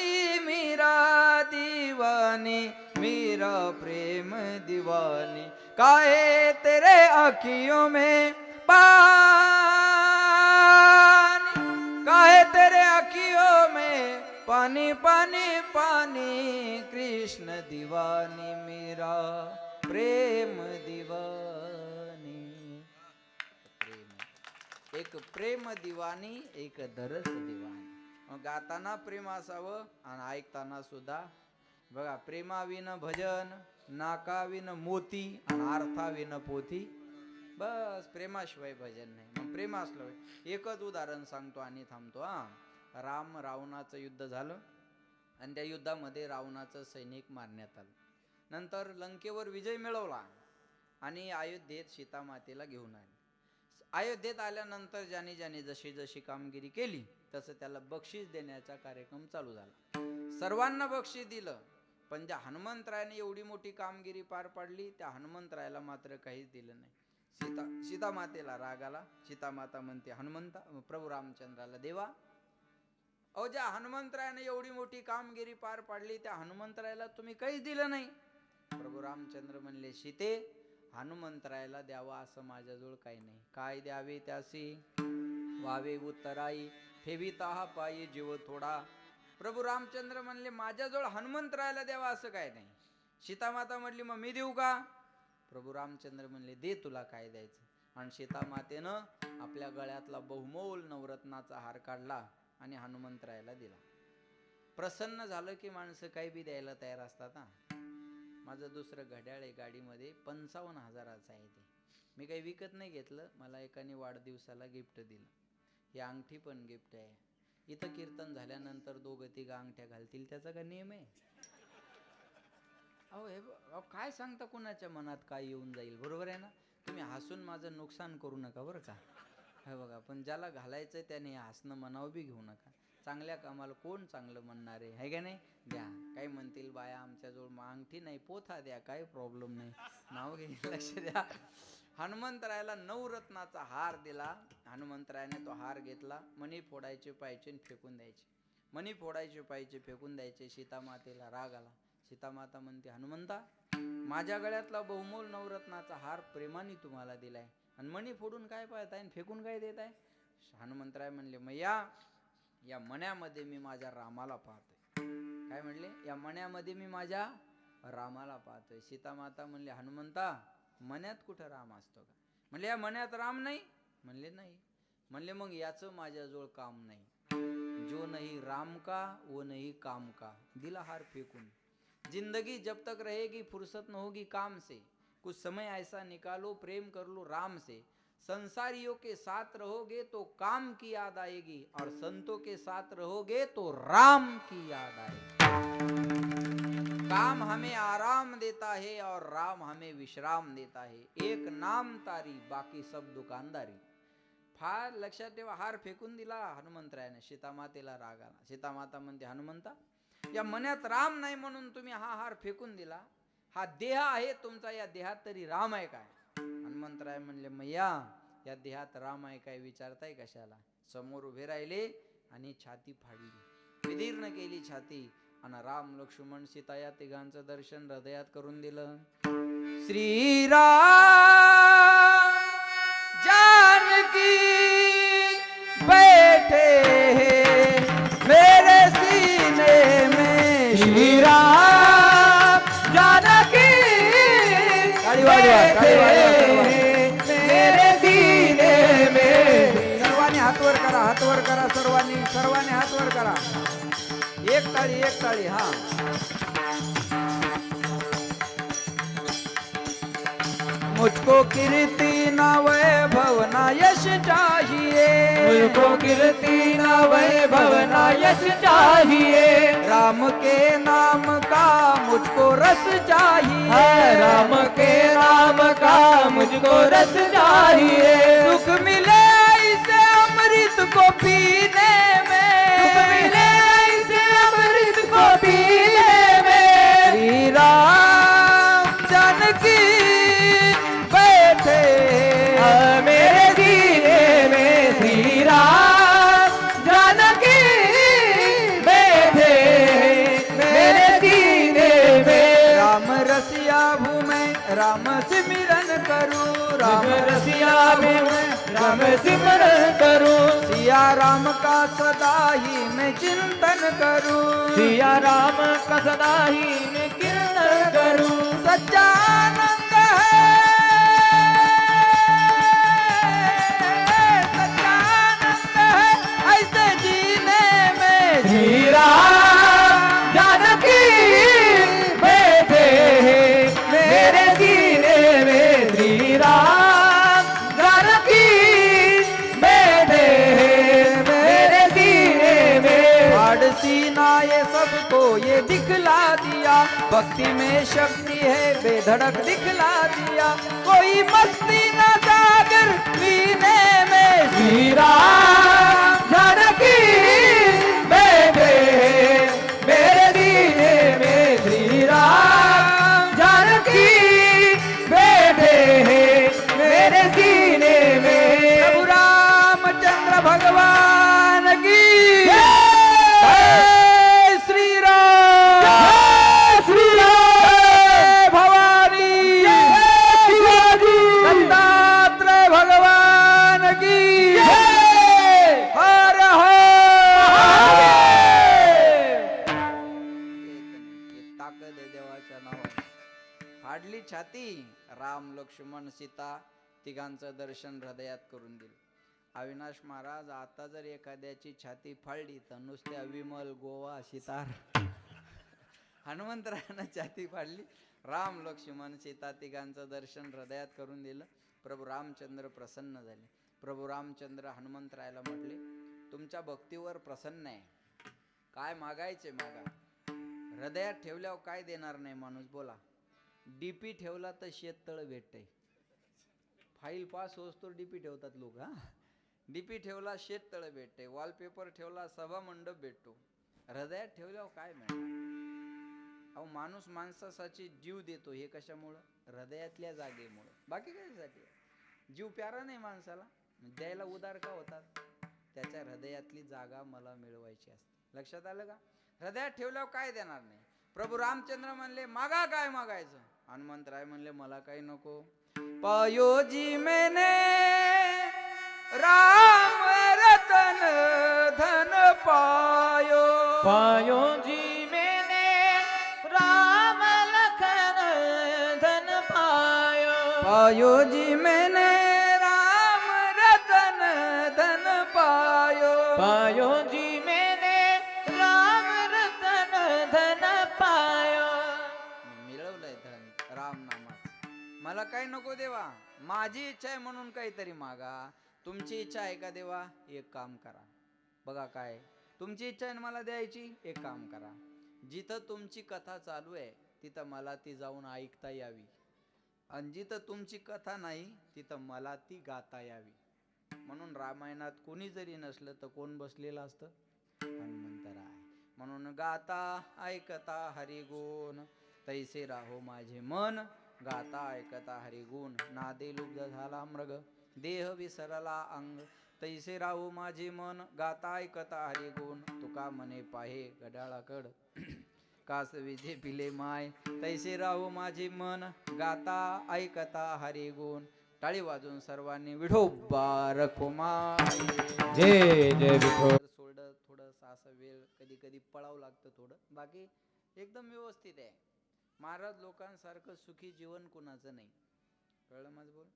मीरा दीवानी. मीरा प्रेम दीवानी. काहे तेरे आँखियों में पानी, काहे तेरे आँखियों में पानी पानी पानी. कृष्ण दीवानी मीरा प्रेम दीवानी. प्रेम एक प्रेम दीवानी, एक दरस दीवानी. मग गाताना प्रेम असावं आणि ऐकताना सुद्धा. बघा प्रेमाविन भजन, नाकाविन मोती आणि अर्थाविन पोथी. बस प्रेमाशिवाय भजन नाही. मग प्रेम असलं. एकच उदाहरण सांगतो आणि थांबतो हा. राम रावणाचं युद्ध झालं आणि त्या युद्धामध्ये रावणाचं सैनिक मारण्यात आलं. नंतर लंकेवर विजय मिळवला आणि अयोध्येत सीतामातेला घेऊन आले. अयोध्येत आल्यानंतर ज्याने ज्याने जशी जशी कामगिरी केली तसं त्याला बक्षीस देण्याचा कार्यक्रम चालू झाला. सर्वांना बक्षीस दिलं, पण ज्या हनुमंतरायाने एवढी मोठी कामगिरी पार पाडली त्या हनुमंतरायाला मात्र काहीच दिलं नाही. सीतामातेला राग आला. सीतामाता म्हणते हनुमंता प्रभू रामचंद्राला, देवा अहो ज्या हनुमंतरायाने एवढी मोठी कामगिरी पार पाडली त्या हनुमंतरायाला तुम्ही काहीच दिलं नाही. प्रभू रामचंद्र म्हणले, सीते हनुमंतरायाला द्यावा असं माझ्याजवळ काही नाही. काय द्यावे त्यासी वावे उत्तराई, ठेविता पायी जीव थोडा. प्रभू रामचंद्र म्हणले माझ्याजवळ हनुमंतरायाला द्यावा असं काय नाही. सीतामाता म्हटली मग मी देऊ का? प्रभू रामचंद्र म्हणले दे तुला काय द्यायचं. आणि सीतामातेनं आपल्या गळ्यातला बहुमोल नवरत्नाचा हार काढला आणि हनुमंतरायाला दिला. प्रसन्न झालं की माणसं काही बी द्यायला तयार असतात हा. माझं दुसरं घड्याळ आहे गाडीमध्ये, 55,000चं आहे ते. मी काही विकत नाही घेतलं, मला एकाने वाढदिवसाला गिफ्ट दिलं. ही अंगठी पण गिफ्ट आहे. इथं कीर्तन झाल्यानंतर दोघं तिघं अंगठ्या घालतील त्याचा काय नियम आहे? अहो हे काय सांगता, कुणाच्या मनात काय येऊन जाईल. बरोबर आहे ना. तुम्ही हसून माझं नुकसान करू नका बरं का. हे बघा, पण ज्याला घालायचं त्याने हसणं मनावर बी घेऊ नका. चांगल्या कामाला कोण चांगलं म्हणणार आहे का नाही. द्या. काही म्हणतील बाया आमच्याजवळ अंगठी नाही, पोथा द्या, काही प्रॉब्लेम नाही, नाव घे, लक्ष द्या. हनुमंतरायाला नवरत्नाचा हार दिला. हनुमंतरायाने तो हार घेतला. मणी फोडायचे पाहिजे फेकून द्यायचे. मणी फोडायचे पाहिजे फेकून द्यायचे. सीतामातेला राग आला. सीतामाता म्हणते हनुमंता माझ्या गळ्यातला बहुमोल नवरत्नाचा हार प्रेमाने तुम्हाला दिलाय आणि मणी फोडून काय पाहताय आणि फेकून काय देताय? हनुमंतराय म्हणले मैया, या मण्यामध्ये मी माझ्या रामाला पाहतोय. काय म्हणले? या मण्यामध्ये मी माझ्या रामाला पाहतोय. सीता माता म्हणले हनुमंता, मण्यात कुठं राम असतो का? म्हणले या मण्यात राम नाही. म्हणले नाही. म्हणले मग याचं माझ्याजवळ काम नाही. जो नहीं राम का वो नहीं काम का. दिला हार फेकून. जिंदगी जब तक रहेगी फुर्सत न होगी काम से, कुछ समय ऐसा निकालो प्रेम कर लो राम से. संसारियों के साथ रहोगे तो काम की याद आएगी और संतों के साथ रहोगे तो राम की याद आएगी. काम हमें आराम देता है और राम हमें विश्राम देता है. एक नाम तारी बाकी सब दुकानदारी. फार लक्षात ठेवा. हार फेकून दिला हनुमंतरायाने. सीतामातेला राग आला. सीतामाता म्हणते हनुमंता, या मण्यात राम नाही म्हणून तुम्ही हा हार फेकून दिला. हा देह आहे तुमचा, या देहात तरी राम आहे काय? हनुमंतराय म्हणले मैया, या देहात राम आहे काय विचारताय कशाला? समोर उभे राहिले आणि छाती फाडली, विदीर्ण केली छाती आणि राम लक्ष्मण सीता या तिघांचं दर्शन हृदयात करून दिलं. श्रीराम जानकी बैठे मेरे सीने में. श्रीराम जानकी मेरे सीने में. सर्वांनी हात वर करा, हात वर करा. सर्वांनी हात वर करा. एक ताळी. हा, मुझको कीर्ति न वैभव न यश चाहिए. मुझको कीर्ति न वैभव न यश चाहिए. राम के नाम का मुझको रस चाहिए. राम के नाम का मुझको रस चाहिए. सुख मिले इसे अमृत को पीने में. सुख मिले इसे अमृत को पीने में. श्री राम जानकी बैठे मेरे सीने में. श्री राम जानकी बैठे मेरे सीने में. राम रसिया भूमै राम सिमरन करूं. राम रसिया में राम सिमरन करूं. सिया राम का सदा ही मैं चिंतन करूं. सिया राम का सदा ही मैं कीर्तन करूं. सच्चा आनंद है, सच्चा आनंद है ऐसे जीने में. श्री राम जानकी बैठे मेरे सीने में. श्री राम जानकी बैठे मेरे सीने में. हाड़ सीना ये सबको ये दिखला दिया. भक्ति में शक्ति है बेधड़क दिखला दिया. कोई मस्ती न सागर पीने में. श्री राम जानकी बैठे मेरे सीने में. श्री राम जानकी बैठे मेरे सीने में. प्रभु रामचंद्र भगवान की जय. श्री राम. जय श्री राम. भवानी शिवाजी. दत्तात्रेय भगवान की जय. हर ताकद आहे देवाच्या नावात. फाडली छाती. राम लक्ष्मण सीता तिघांचं दर्शन हृदयात करून दिलं. अविनाश महाराज, आता जर एखाद्याची छाती फाडली तर नुसत्या विमल गोवा सितार. हनुमंतरायानं छाती फाडली. राम लक्ष्मण सीता तिघांचं दर्शन हृदयात करून दिलं. प्रभू रामचंद्र प्रसन्न झाले. प्रभू रामचंद्र हनुमंतरायाला म्हटले, तुमच्या भक्तीवर प्रसन्न आहे. काय मागायचे मागा. हृदयात ठेवल्यावर काय देणार नाही माणूस बोला. डीपी ठेवला तर शेततळ भेटते. फाईल पास होस तर डीपी ठेवतात लोक. हा, डीपी ठेवला शेततळ भेटते. वॉलपेपर ठेवला सभा मंडप भेटतो. हृदयात ठेवल्यावर काय मिळणार? अहो, माणूस माणसासाठी जीव देतो हे कशामुळं? हृदयातल्या जागेमुळं. बाकी कशासाठी? जीव प्यारा नाही माणसाला, द्यायला उदार का होतात? त्याच्या हृदयातली जागा मला मिळवायची असते. लक्षात आलं का? हृदयात ठेवल्यावर काय देणार नाही. प्रभू रामचंद्र म्हणले, मागा काय मागायचं. हनुमंतराय म्हणले मला काही नको. पायो जी मैंने राम रतन धन पायो. पायो जी मैंने राम लखन धन पायो. पायो जी मैंने राम रतन धन पायो. पायो जी मैंने राम रतन धन पायो. मी मिळवलंय धन राम नामाचं. मला काही नको देवा, माझी इच्छा आहे म्हणून काहीतरी मागा. तुमची इच्छा आहे का देवा? एक काम करा. बघा काय तुमची इच्छा आहे मला द्यायची, एक काम करा. जिथं तुमची कथा चालू आहे तिथं मला ती जाऊन ऐकता यावी, आणि जिथं तुमची कथा नाही तिथं मला ती गाता यावी. म्हणून रामायणात कोणी जरी नसलं तर कोण बसलेलं असतं? हनुमंतराय. म्हणून गाता ऐकता हरिगुण तैसे राहो माझे मन. गाता ऐकता हरिगुण नादे लुब्ध झाला मृग देह विसरला अंग. तैसे राहो माझे मन गाता ऐकता हरिगुण. तुका म्हणे पाहे गडाळाकड कास विजे पिले माय. तैसे राहो माझे मन गाता ऐकता हरिगुण. टाळी वाजून सर्वांनी विठोबा रखुमाई. जय जय विठो. सोडं थोडंसं असं वेळ कधी कधी पळावं लागतं थोडं, बाकी एकदम व्यवस्थित आहे. महाराज लोकांसारखं सुखी जीवन कुणाचं नाही. कळलं माझं बोल?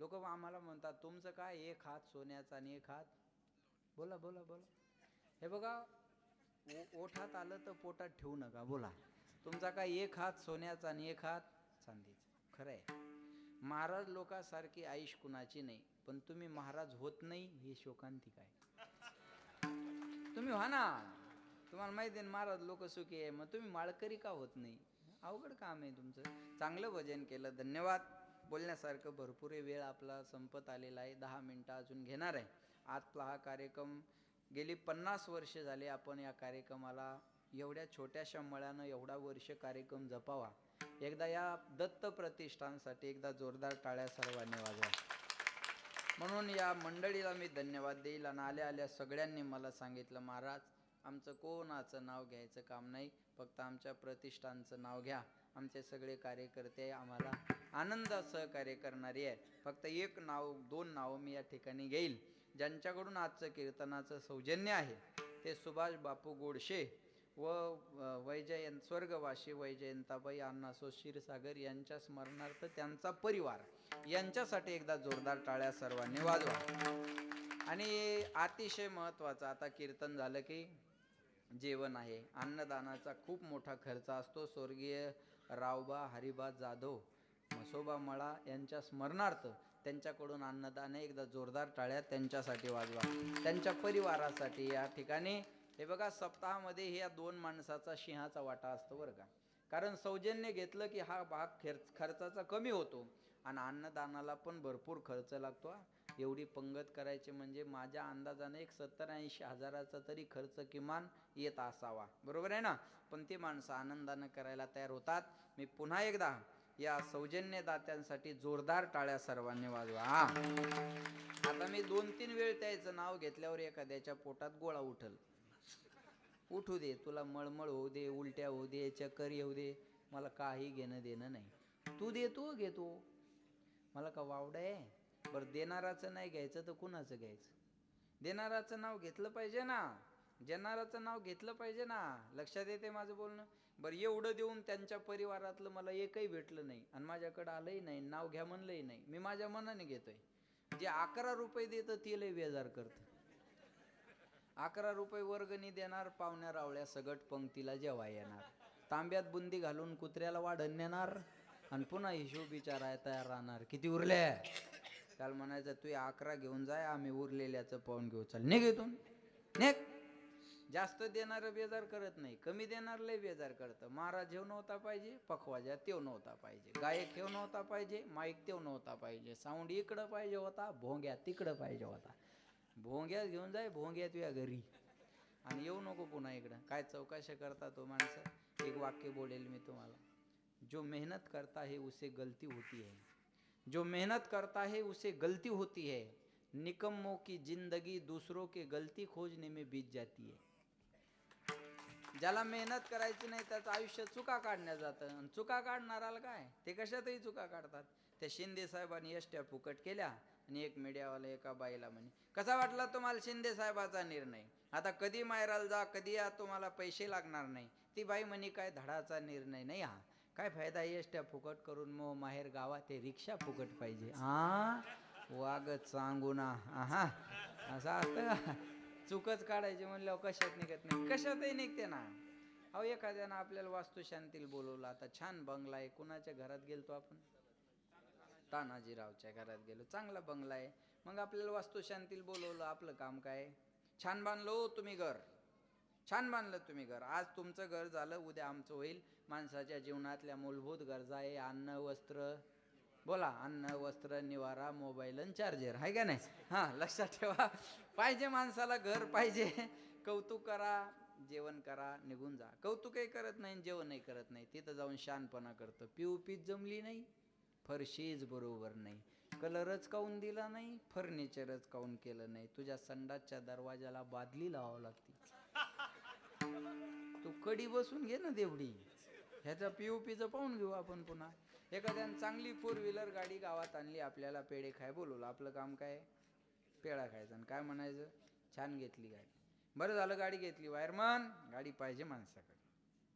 लोक आम्हाला म्हणतात तुमचं काय एक हात सोन्याचा आणि एक हात, बोला बोला बोला. हे बघा ओठात आलं तर पोटात ठेवू नका. बोला तुमचा काय एक हात सोन्याचा आणि एक हात चांदीचा. खरं आहे. महाराज लोकांसारखी आयुष कुणाची नाही. पण तुम्ही महाराज होत नाही ही शोकांतिक आहे. तुम्ही व्हा ना. तुम्हाला माहिती आहे महाराज लोक सुखी आहे, मग तुम्ही माळकरी का होत नाही? अवघड काम आहे तुमचं. चांगलं भजन केलं, धन्यवाद. बोलण्यासारखं भरपूर वेळ आपला संपत आलेला आहे. 10 मिनिटं अजून घेणार आहे. आजला हा कार्यक्रम गेली 50 वर्ष झाले आपण या कार्यक्रमाला एवढ्या छोट्याशा मळ्यानं एवढा वर्ष कार्यक्रम जपावा. एकदा या दत्त प्रतिष्ठानसाठी एकदा जोरदार टाळ्या सर्वांनी वाजवा. म्हणून या मंडळीला मी धन्यवाद देईल. आणि आल्या आल्या सगळ्यांनी मला सांगितलं महाराज आमचं कोणाचं नाव घ्यायचं काम नाही, फक्त आमच्या प्रतिष्ठानचं नाव घ्या. आमचे सगळे कार्यकर्ते आम्हाला आनंदात सहकार्य करणारे आहेत. फक्त एक नाव, 2 नावं मी या ठिकाणी घेईल. ज्यांच्याकडून आजचं कीर्तनाचं सौजन्य आहे ते सुभाष बापू गोडशे व स्वर्गवासी वैजयंताबाई अण्णासो क्षीरसागर यांच्या स्मरणार्थ त्यांचा परिवार यांच्यासाठी एकदा जोरदार टाळ्या सर्वांनी वाजवा. आणि अतिशय महत्त्वाचं, आता कीर्तन झालं की जेवण आहे. अन्नदानाचा खूप मोठा खर्च असतो. स्वर्गीय रावबा हरिबा जाधव मसोबा मळा यांच्या स्मरणार्थ त्यांच्याकडून अन्नदान आहे. एकदा जोरदार टाळ्या त्यांच्यासाठी वाजवा, त्यांच्या परिवारासाठी. या ठिकाणी हे बघा सप्ताहामध्ये ह्या 2 माणसाचा सिंहाचा वाटा असतो बरं का. कारण सौजन्य घेतलं की हा भाग खर्चाचा कमी होतो आणि अन्नदानाला पण भरपूर खर्च लागतो. एवढी पंगत करायची म्हणजे माझ्या अंदाजाने एक 70-80 हजाराचा तरी खर्च किमान येत असावा. बरोबर आहे ना? पण ती माणसं आनंदानं करायला तयार होतात. मी पुन्हा एकदा या सौजन्यदात्यांसाठी जोरदार टाळ्या सर्वांनी वाजवा. आता मी 2-3 वेळ त्याचं नाव घेतल्यावर एखाद्याच्या पोटात गोळा उठल. उठू दे, तुला मळमळ होऊ दे, उलट्या होऊ दे, चक्कर येऊ दे, मला काही घेणं देणं नाही. तू देतो घेतो, मला का वावडं आहे? बरं देणाराचं नाही घ्यायचं तर कुणाचं घ्यायचं? देणाराचं नाव घेतलं पाहिजे ना, देणाराचं नाव घेतलं पाहिजे ना. लक्षात येते माझं बोलणं? बरं एवढं देऊन त्यांच्या परिवारातलं मला एकही भेटलं नाही आणि माझ्याकडं आलंही नाही, नाव घ्या म्हणलंही नाही. मी माझ्या मनाने घेतोय. जे 11 रुपये देतं ते लय बेजार करतं. 11 रुपये वर्गणी देणार, पाहुण्या रावळ्या सगट पंक्तीला जेवा येणार, तांब्यात बुंदी घालून कुत्र्याला वाढण नेणार आणि पुन्हा हिशोब विचाराय तयार राहणार. किती उरले? काल म्हणायचं तू 11 घेऊन जाय, आम्ही उरलेल्याचं पाहून घेऊ. चल निघ इथून, निघ. जास्त देणारं बेजार करत नाही, कमी देणार लय बेजार करतं. महाराज हेव नव्हता पाहिजे, पखवाजा तेव नव्हता पाहिजे, गायक हेव नव्हता पाहिजे, माईक तेव नव्हता पाहिजे, साऊंड इकडं पाहिजे होता, भोंग्या तिकडं पाहिजे होता. भोंग्यात घेऊन जाय, भोंग्यात तुझ्या घरी, आणि येऊ नको पुन्हा इकडं. काय चौकशी करता तो माणसं? एक वाक्य बोलेल मी तुम्हाला. जो मेहनत करता है उसे गलती होती है, जो मेहनत करता है उसे गलती होती है, निकम्मों की जिंदगी दूसरों के गलती खोजने में बीत जाती है. ज्याला मेहनत करायची नाही त्याचं आयुष्य चुका काढण्यात जातं. आणि चुका काढणाराला काय, ते कशातही चुका काढतात. त्या शिंदे साहेबांनी एसट्या फुकट केल्या आणि एक मीडियावाला एका बाईला म्हणे, कसा वाटला तुम्हाला शिंदे साहेबाचा निर्णय? आता कधी माहेराला जा, कधी या, तुम्हाला पैसे लागणार नाही. ती बाई म्हणे, काय धडाचा निर्णय नाही हा, काय फायदा एसट्या फुकट करून, मग माहेर गावात ते रिक्षा फुकट पाहिजे. हा वागत सांगू ना, हा असं असतं का? चुकच काढायची म्हणल्यावर कशात निघत नाही, कशातही निघते ना. अहो एखाद्यानं आपल्याला वास्तुशांतीला बोलवलं, आता छान बंगला आहे, कुणाच्या घरात गेलतो आपण? तानाजीरावच्या घरात गेलो, चांगला बंगला आहे. मग आपल्याला वास्तुशांतीला बोलवलं, आपलं काम काय? छान बांधलो तुम्ही घर, छान बांधलं तुम्ही घर. आज तुमचं घर झालं, उद्या आमचं होईल. माणसाच्या जीवनातल्या मूलभूत गरजा आहे अन्न वस्त्र, बोला, अन्न वस्त्र निवारा मोबाईल आणि चार्जर, आहे का नाही? हां, लक्षात ठेवा, पाहिजे माणसाला घर पाहिजे. कौतुक करा, जेवण करा, निघून जा. कौतुकही करत नाही, जेवणही करत नाही, तिथं जाऊन शानपणा करतं. पीच जमली नाही, फरशीच बरोबर नाही, कलरच काऊन दिला नाही, फर्निचरच काऊन केलं नाही, तुझ्या संडासच्या दरवाजाला बादली लावावं लागते. तू कडी बसून घे ना देवडी. ह्याचा पीचं पाहून घेऊ आपण पुन्हा. एखाद्यानं चांगली 4 व्हीलर गाडी गावात आणली, आपल्याला पेढे खाय बोलवलं, आपलं काम काय? पेढा खायचा. आणि काय म्हणायचं? छान घेतली गाडी. बरं झालं गाडी घेतली, वायरमन गाडी पाहिजे माणसाकडे,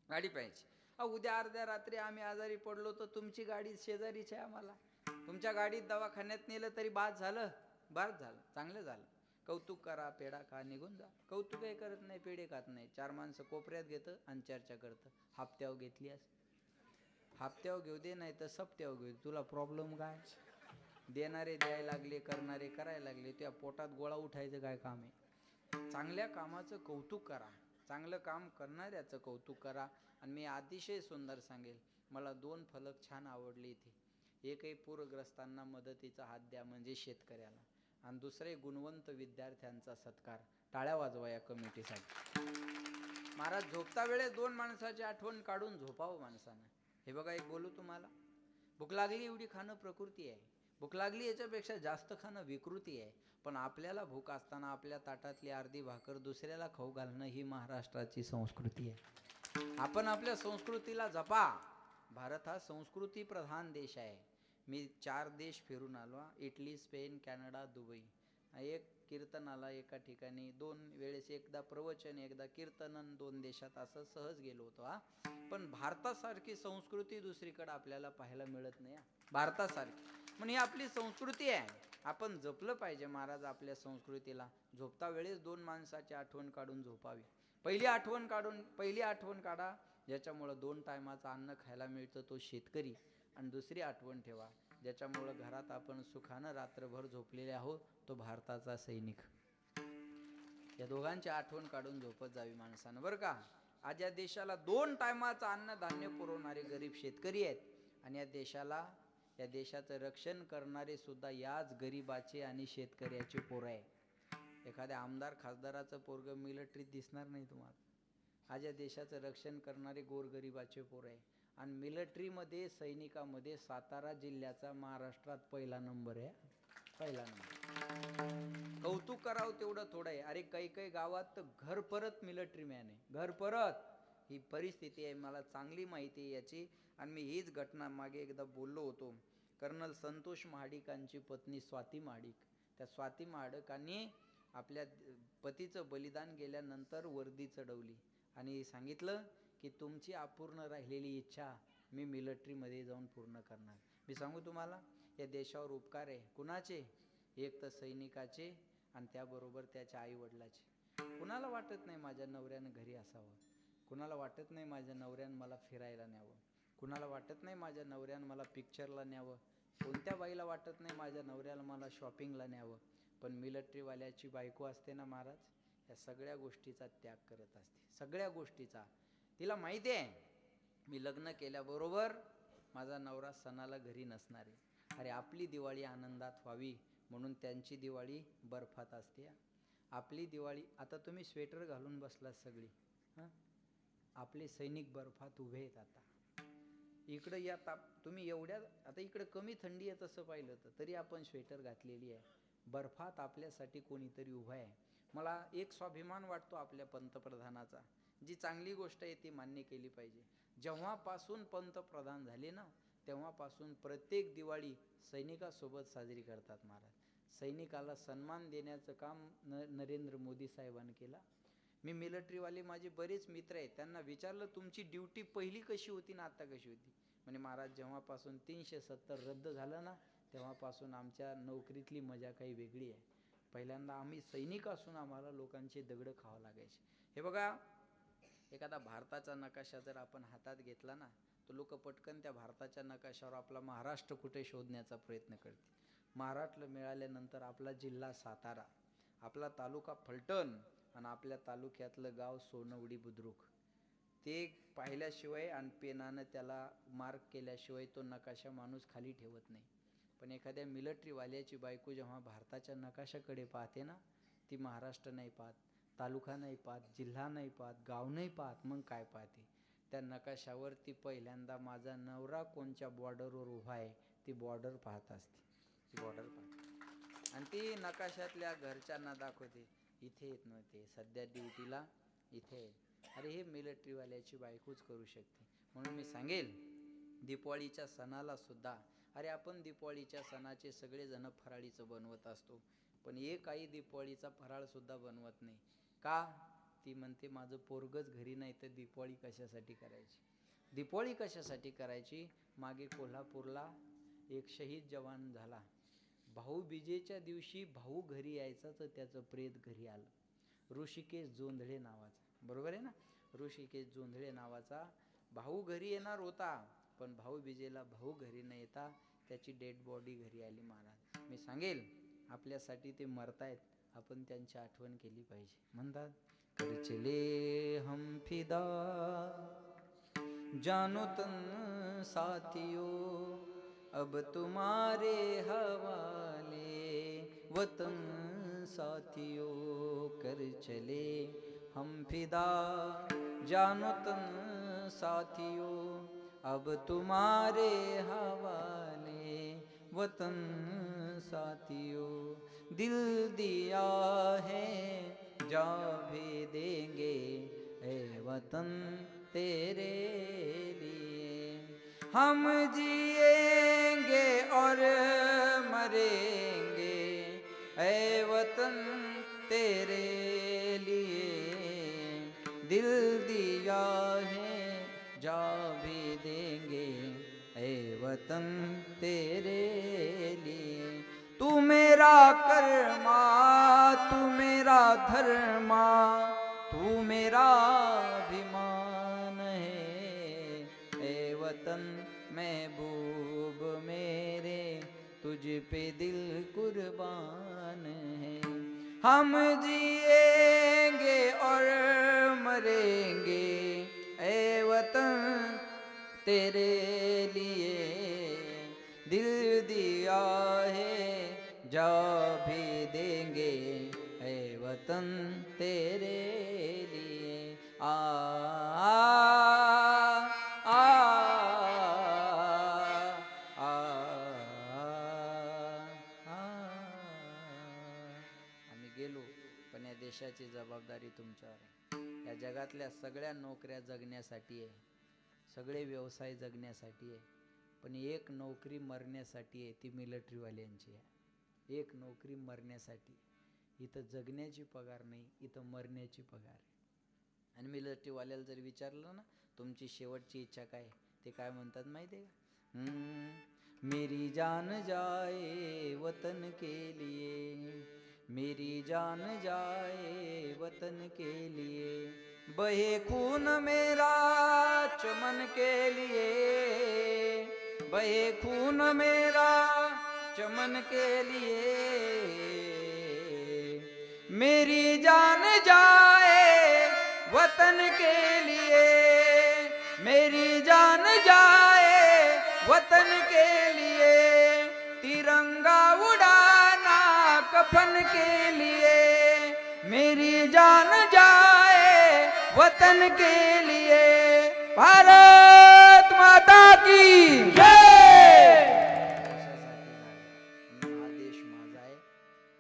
गाडी पाहिजे. उद्या अर्ध्या रात्री आम्ही आजारी पडलो तर तुमची गाडी शेजारीच आहे, आम्हाला तुमच्या गाडीत दवाखान्यात नेलं तरी बाद झालं, बाद झालं, चांगलं झालं. कौतुक करा, पेढा खा, निघून जा. कौतुकही करत नाही, पेढे खात नाही. 4 माणसं कोपऱ्यात घेतं आणि चर्चा करतं, हप्त्यावर घेतली असं, हप्त्यावर घेऊ दे, नाही तर सप्त्यावर घेऊ दे, तुला प्रॉब्लेम काय? देणारे द्यायला लागले, करणारे करायला लागले, त्या पोटात गोळा उठायचं काय काम आहे? चांगल्या कामाचं कौतुक करा, चांगलं काम करणाऱ्याचं कौतुक करा. आणि मी अतिशय सुंदर सांगेल, मला 2 फलक छान आवडले इथे. एकही पूरग्रस्तांना मदतीचा हात द्या म्हणजे शेतकऱ्याला, आणि दुसरे गुणवंत विद्यार्थ्यांचा सत्कार. टाळ्या वाजवा या कमिटीसाठी. महाराज झोपता वेळेस 2 माणसाची आठवण काढून झोपावं माणसानं. हे बघा, एक बोलू तुम्हाला, भूक लागली एवढी खाणं प्रकृती आहे, भूक लागली याच्यापेक्षा जास्त खाणं विकृती आहे. पण आपल्याला भूक असताना आपल्या ताटातली अर्धी भाकर दुसऱ्याला खाऊ घालणं ही महाराष्ट्राची संस्कृती आहे. आपण आपल्या संस्कृतीला जपा. भारत हा संस्कृती प्रधान देश आहे. मी 4 देश फिरून आलो, इटली, स्पेन, कॅनडा, दुबई. एक कीर्तनाला एका ठिकाणी 2 वेळेस, एकदा प्रवचन, एकदा कीर्तन, 2 देशात असं सहज गेलो होतो. पण भारतासारखी संस्कृती दुसरीकडे आपल्याला पाहायला मिळत नाही. भारतासारखी, पण ही आपली संस्कृती आहे, आपण जपलं पाहिजे. महाराज आपल्या संस्कृतीला. झोपता वेळेस 2 माणसाची आठवण काढून झोपावी. पहिली आठवण काढा ज्याच्यामुळं 2 टायमाचं अन्न खायला मिळतं, तो शेतकरी. आणि दुसरी आठवण ठेवा ज्याच्यामुळं घरात आपण सुखानं रात्रभर झोपलेले आहोत, तो भारताचा सैनिक. या दोघांची आठवण काढून झोपत जावी माणसानं, बरं का. आज या देशाला 2 टायमाचं अन्नधान्य पुरवणारे गरीब शेतकरी आहेत. आणि या देशाचं रक्षण करणारे सुद्धा याच गरीबाचे आणि शेतकऱ्याचे पोरं आहे. एखाद्या आमदार खासदाराचं पोरगं मिलिटरीत दिसणार नाही तुम्हाला. आज या देशाचं रक्षण करणारे गोरगरिबाचे पोरं आहे. आणि मिलिटरीमध्ये, सैनिकामध्ये सातारा जिल्ह्याचा महाराष्ट्रात पहिला नंबर आहे, पहिला नंबर. कौतुक करावं तेवढं थोडं आहे. अरे काही गावात तर घर परत मिलिटरी मॅन आहे, घर परत. ही परिस्थिती आहे, मला चांगली माहिती आहे याची. आणि मी हीच घटना मागे एकदा बोललो होतो. कर्नल संतोष महाडिकांची पत्नी स्वाती महाडिक, त्या स्वाती महाडिकांनी आपल्या पतीचं बलिदान गेल्यानंतर वर्दी चढवली आणि सांगितलं की तुमची अपूर्ण राहिलेली इच्छा मी मिलिटरीमध्ये जाऊन पूर्ण करणार. मी सांगू तुम्हाला, या देशावर उपकार आहे कुणाचे? एक तर सैनिकाचे आणि त्याबरोबर त्याच्या आईवडिलाचे. कुणाला वाटत नाही माझ्या नवऱ्यानं घरी असावं, कुणाला वाटत नाही माझ्या नवऱ्यानं मला फिरायला न्यावं, कुणाला वाटत नाही माझ्या नवऱ्यानं मला पिक्चरला न्यावं, कोणत्या बाईला वाटत नाही माझ्या नवऱ्याला मला शॉपिंगला न्यावं. पण मिलिटरीवाल्याची बायको असते ना महाराज, या सगळ्या गोष्टीचा त्याग करत असते, सगळ्या गोष्टीचा. तिला माहिती आहे मी लग्न केल्याबरोबर माझा नवरा सणाला घरी नसणार आहे. अरे आपली दिवाळी आनंदात व्हावी म्हणून त्यांची दिवाळी बर्फात असते. आपली दिवाळी, आता तुम्ही स्वेटर घालून बसलात सगळी, हां, आपले सैनिक बर्फात उभे आहेत. आता इकडं या तुम्ही एवढ्या, आता इकडं कमी थंडी आहे तसं पाहिलं तर, तरी आपण स्वेटर घातलेली आहे. बर्फात आपल्यासाठी कोणीतरी उभं आहे. मला एक स्वाभिमान वाटतो आपल्या पंतप्रधानाचा. जी चांगली गोष्ट आहे ती मान्य केली पाहिजे. जेव्हापासून पंतप्रधान झाले ना तेव्हापासून प्रत्येक दिवाळी सैनिकासोबत साजरी करतात महाराज. सैनिकाला सन्मान देण्याचं काम नरेंद्र मोदी साहेबांनी केलं. मी मिलिटरीवाले माझे बरेच मित्र आहेत, त्यांना विचारलं तुमची ड्युटी पहिली कशी होती ना आता कशी होती. म्हणजे महाराज जेव्हापासून 370 रद्द झालं ना तेव्हापासून आमच्या नोकरीतली मजा काही वेगळी आहे. पहिल्यांदा आम्ही सैनिक असून आम्हाला लोकांचे दगडं खावं लागायचे. हे बघा, एखादा भारताचा नकाशा जर आपण हातात घेतला ना तर लोक पटकन त्या भारताच्या नकाशावर आपला महाराष्ट्र कुठे शोधण्याचा प्रयत्न करतील. महाराष्ट्र मिळाल्यानंतर आपला जिल्हा सातारा, आपला तालुका फलटण आणि आपल्या तालुक्यातलं गाव सोनवडी बुद्रुक ते पाहिल्याशिवाय आणि पेनानं त्याला मार्क केल्याशिवाय तो नकाशा माणूस खाली ठेवत नाही. पण एखाद्या मिलिटरीवाल्याची बायको जेव्हा भारताच्या नकाशाकडे पाहते ना ती महाराष्ट्र नाही पाहत, तालुका नाही पाहत, जिल्हा नाही पाहत, गाव नाही पाहत, मग काय पाहते? त्या नकाशावर ती पहिल्यांदा माझा नवरा कोणत्या बॉर्डरवर उभा आहे ती बॉर्डर पाहत असते. ती बॉर्डर पाहते आणि ती नकाशातल्या घरच्यांना दाखवते इथे येत नव्हते, सध्या ड्युटीला इथे. अरे हे मिलिटरीवाल्याची बायकोच करू शकते. म्हणून मी सांगेल दीपावलीच्या सणाला सुद्धा, अरे आपण दीपावलीच्या सणाचे सगळेजण फराळीचं बनवत असतो, पण एक आई दीपावलीचा फराळ सुद्धा बनवत नाही. का? ती म्हणते माझं पोरगच घरी नाही तर दीपावली कशासाठी करायची. दीपावली कशासाठी करायची? मागे कोल्हापूरला एक शहीद जवान झाला. भाऊबीजेच्या दिवशी भाऊ घरी यायचा तर त्याचं प्रेत घरी आलं. ऋषिकेश जोंधळे नावाचा, बरोबर आहे ना, ऋषिकेश जोंधळे नावाचा भाऊ घरी येणार होता, पण भाऊबीजेला भाऊ घरी न येता त्याची डेड बॉडी घरी आली. महाराज मी सांगेल आपल्यासाठी ते मरतायत, आपण त्यांची आठवण केली पाहिजे. म्हणतात कर चले हम फिदा जानो तन साथियों अब तुम्हारे हवाले वतन साथियों. कर चले हम फिदा जानो तन साथियों अब तुम्हारे हवाले वतन साथियों. दिल दिया है जा भी देंगे ए वतन तेरे लिए. हम जिएंगे और मरेंगे ए वतन तेरे लिए. दिल दिया है जा भी देंगे ए वतन तेरे लिए. तू मेरा कर्मा तू मेरा धर्मा तू मेरा अभिमान है ए वतन महबूब मेरे तुझ पे दिल कुर्बान है. हम जिएंगे और मरेंगे ए वतन तेरे लिए. दिल दिया है जा भी देंगे ए वतन तेरे लिए. आ आ आ आम्ही गेलो पण या देशाची जबाबदारी तुमच्यावर आहे. या जगातल्या सगळ्या नोकऱ्या जगण्यासाठी आहे, सगळे व्यवसाय जगण्यासाठी आहे, पण एक नोकरी मरण्यासाठी आहे, ती मिलिटरीवाल्यांची आहे. एक नोकरी मरण्यासाठी. इथं जगण्याची पगार नाही, इथं मरण्याची पगार आहे. आणि मिलिटरीवाल्याला जर विचारलं ना तुमची शेवटची इच्छा काय, ते काय म्हणतात माहिती आहे का? मेरी जान जाए वतन के लिए, मेरी जान जाए वतन के लिए. बहे खून मेरा चमन के लिए, बहे खून मेरा चमन के लिए. मेरी जान जाए वतन के लिए, मेरी जान जाए वतन के लिए. तिरंगा उड़ाना कफन के लिए, मेरी जान जाए वतन के लिए. भारत माता की जय. हा देश माझा आहे.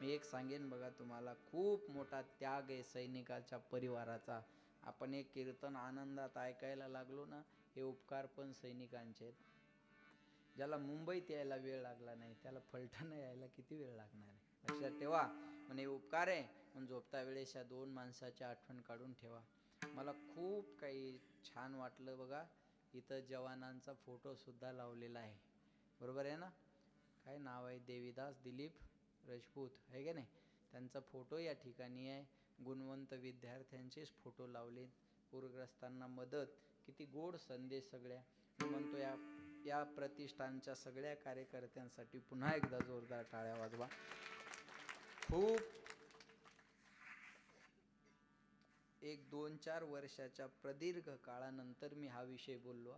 मी एक सांगेन बघा तुम्हाला, खूप मोठा त्याग आहे सैनिकाच्या परिवाराचा. आपण एक कीर्तन आनंदात ऐकायला लागलो ना, हे उपकार पण सैनिकांचे आहेत. ज्याला मुंबईत यायला वेळ लागला नाही त्याला फलटण यायला किती वेळ लागणार आहे. लक्षात ठेवा, म्हणे उपकार आहे. पण झोपता वेळेस या दोन माणसाची आठवण काढून ठेवा. मला खूप काही छान वाटलं बघा. इथं जवानांचा फोटो सुद्धा लावलेला आहे, बरोबर आहे ना. काय नाव आहे, देवीदास दिलीप राजपूत आहे का नाही. त्यांचा फोटो या ठिकाणी आहे. गुणवंत विद्यार्थ्यांचेच फोटो लावले. पूरग्रस्तांना मदत, किती गोड संदेश. सगळ्या मी म्हणतो या प्रतिष्ठानच्या सगळ्या कार्यकर्त्यांसाठी पुन्हा एकदा जोरदार टाळ्या वाजवा. खूप एक 2-4 वर्षाच्या प्रदीर्घ काळानंतर मी हा विषय बोललो.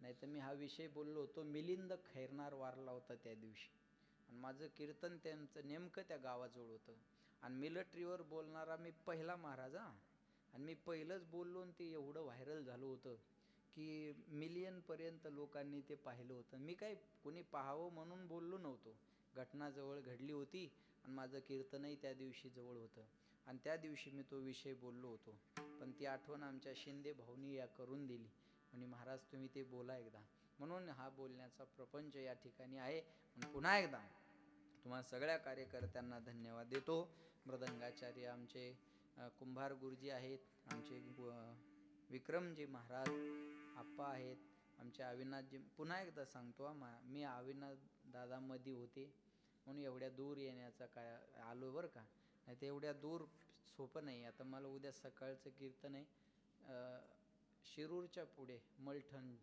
नाही तर मी हा विषय बोललो होतो मिलिंद खैरनार वारला होता त्या दिवशी, आणि माझं कीर्तन त्यांचं नेमकं त्या गावाजवळ होतं. आणि मिलिटरीवर बोलणारा मी पहिला महाराज आणि मी पहिलंच बोललो, आणि ते एवढं व्हायरल झालं होतं की मिलियनपर्यंत लोकांनी ते पाहिलं होतं. मी काही कोणी पाहावं म्हणून बोललो नव्हतो. घटना जवळ घडली होती आणि माझं कीर्तनही त्या दिवशी जवळ होतं, आणि त्या दिवशी मी तो विषय बोललो होतो. पण ती आठवण आमच्या शिंदे भाऊनी या करून दिली, आणि महाराज तुम्ही ते बोला एकदा. म्हणून हा बोलण्याचा प्रपंच या ठिकाणी आहे. पुन्हा एकदा तुम्हा सगळ्या कार्यकर्त्यांना धन्यवाद देतो. मृदंगाचार्य आमचे कुंभार गुरुजी आहेत, आमचे विक्रमजी महाराज आप्पा आहेत, आमचे अविनाशजी. पुन्हा एकदा सांगतो, मी अविनाश दादा मध्ये होते म्हणून एवढ्या दूर येण्याचा काय आलो बरं का. नाही तर एवढ्या दूर सोपं नाही. आता मला उद्या सकाळचं कीर्तन आहे शिरूरच्या पुढे मलठण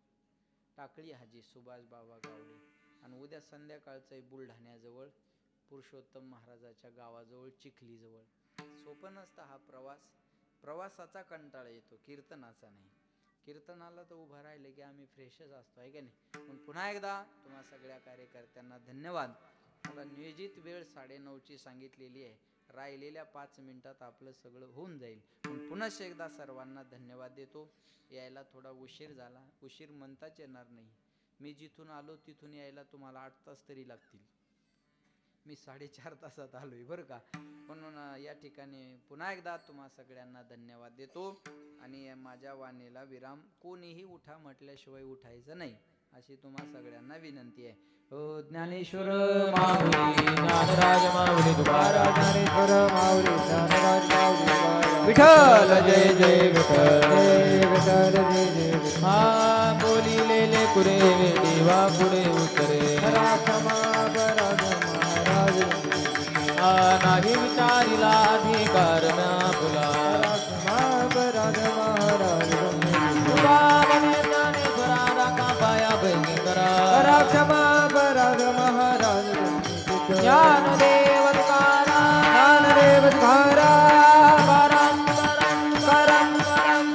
टाकळी हाजी सुभाष बाबा गावडे, आणि उद्या संध्याकाळचं आहे बुलढाण्याजवळ पुरुषोत्तम महाराजाच्या गावाजवळ चिखलीजवळ. सोपं नसतं हा प्रवास. प्रवासाचा कंटाळा येतो, कीर्तनाचा नाही. कीर्तनाला तर उभं राहिलं की आम्ही फ्रेशच असतो, आहे का नाही. पण पुन्हा एकदा तुम्हा सगळ्या कार्यकर्त्यांना धन्यवाद. मला नियोजित वेळ 9:30ची सांगितलेली आहे. राहिलेल्या 5 मिनिटात आपलं सगळं होऊन जाईल. पण पुन्हा एकदा सर्वांना धन्यवाद देतो. यायला थोडा उशीर झाला, उशीर म्हणताच येणार नाही. मी जिथून आलो तिथून यायला तुम्हाला 8 तास तरी लागतील. मी 4.5 तासात आलोय बरं का. म्हणून या ठिकाणी पुन्हा एकदा तुम्हा सगळ्यांना धन्यवाद देतो. आणि माझ्या वाणीला विराम कोणीही उठा म्हटल्याशिवाय उठायचं नाही, अशी तुम्हा सगळ्यांना विनंती आहे. हो ज्ञानेश्वर माऊली ज्ञानराज माऊली तुकाराम ज्ञानेश्वर माऊली ज्ञानराज माऊली तुकाराम. विठ्ठल जय जय विठ्ठल जय विठ्ठल जय जय विठ्ठल. हा बोलिलेले कुरे देवा पुढे उतरे राखमा बराज महाराज नाही विचारिला अधिकार ना फुला राखमा बराज महाराज तुका म्हणे ज्ञानेश्वरा का पाया बहिणी करा राखमा बराज महाराज ज्ञानदेव तुकाराम ज्ञानदेव तुकाराम. करम करम करम करम.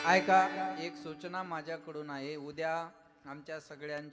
ऐका, एक सूचना माझ्याकडून आहे. उद्या आमच्या सगळ्यांचे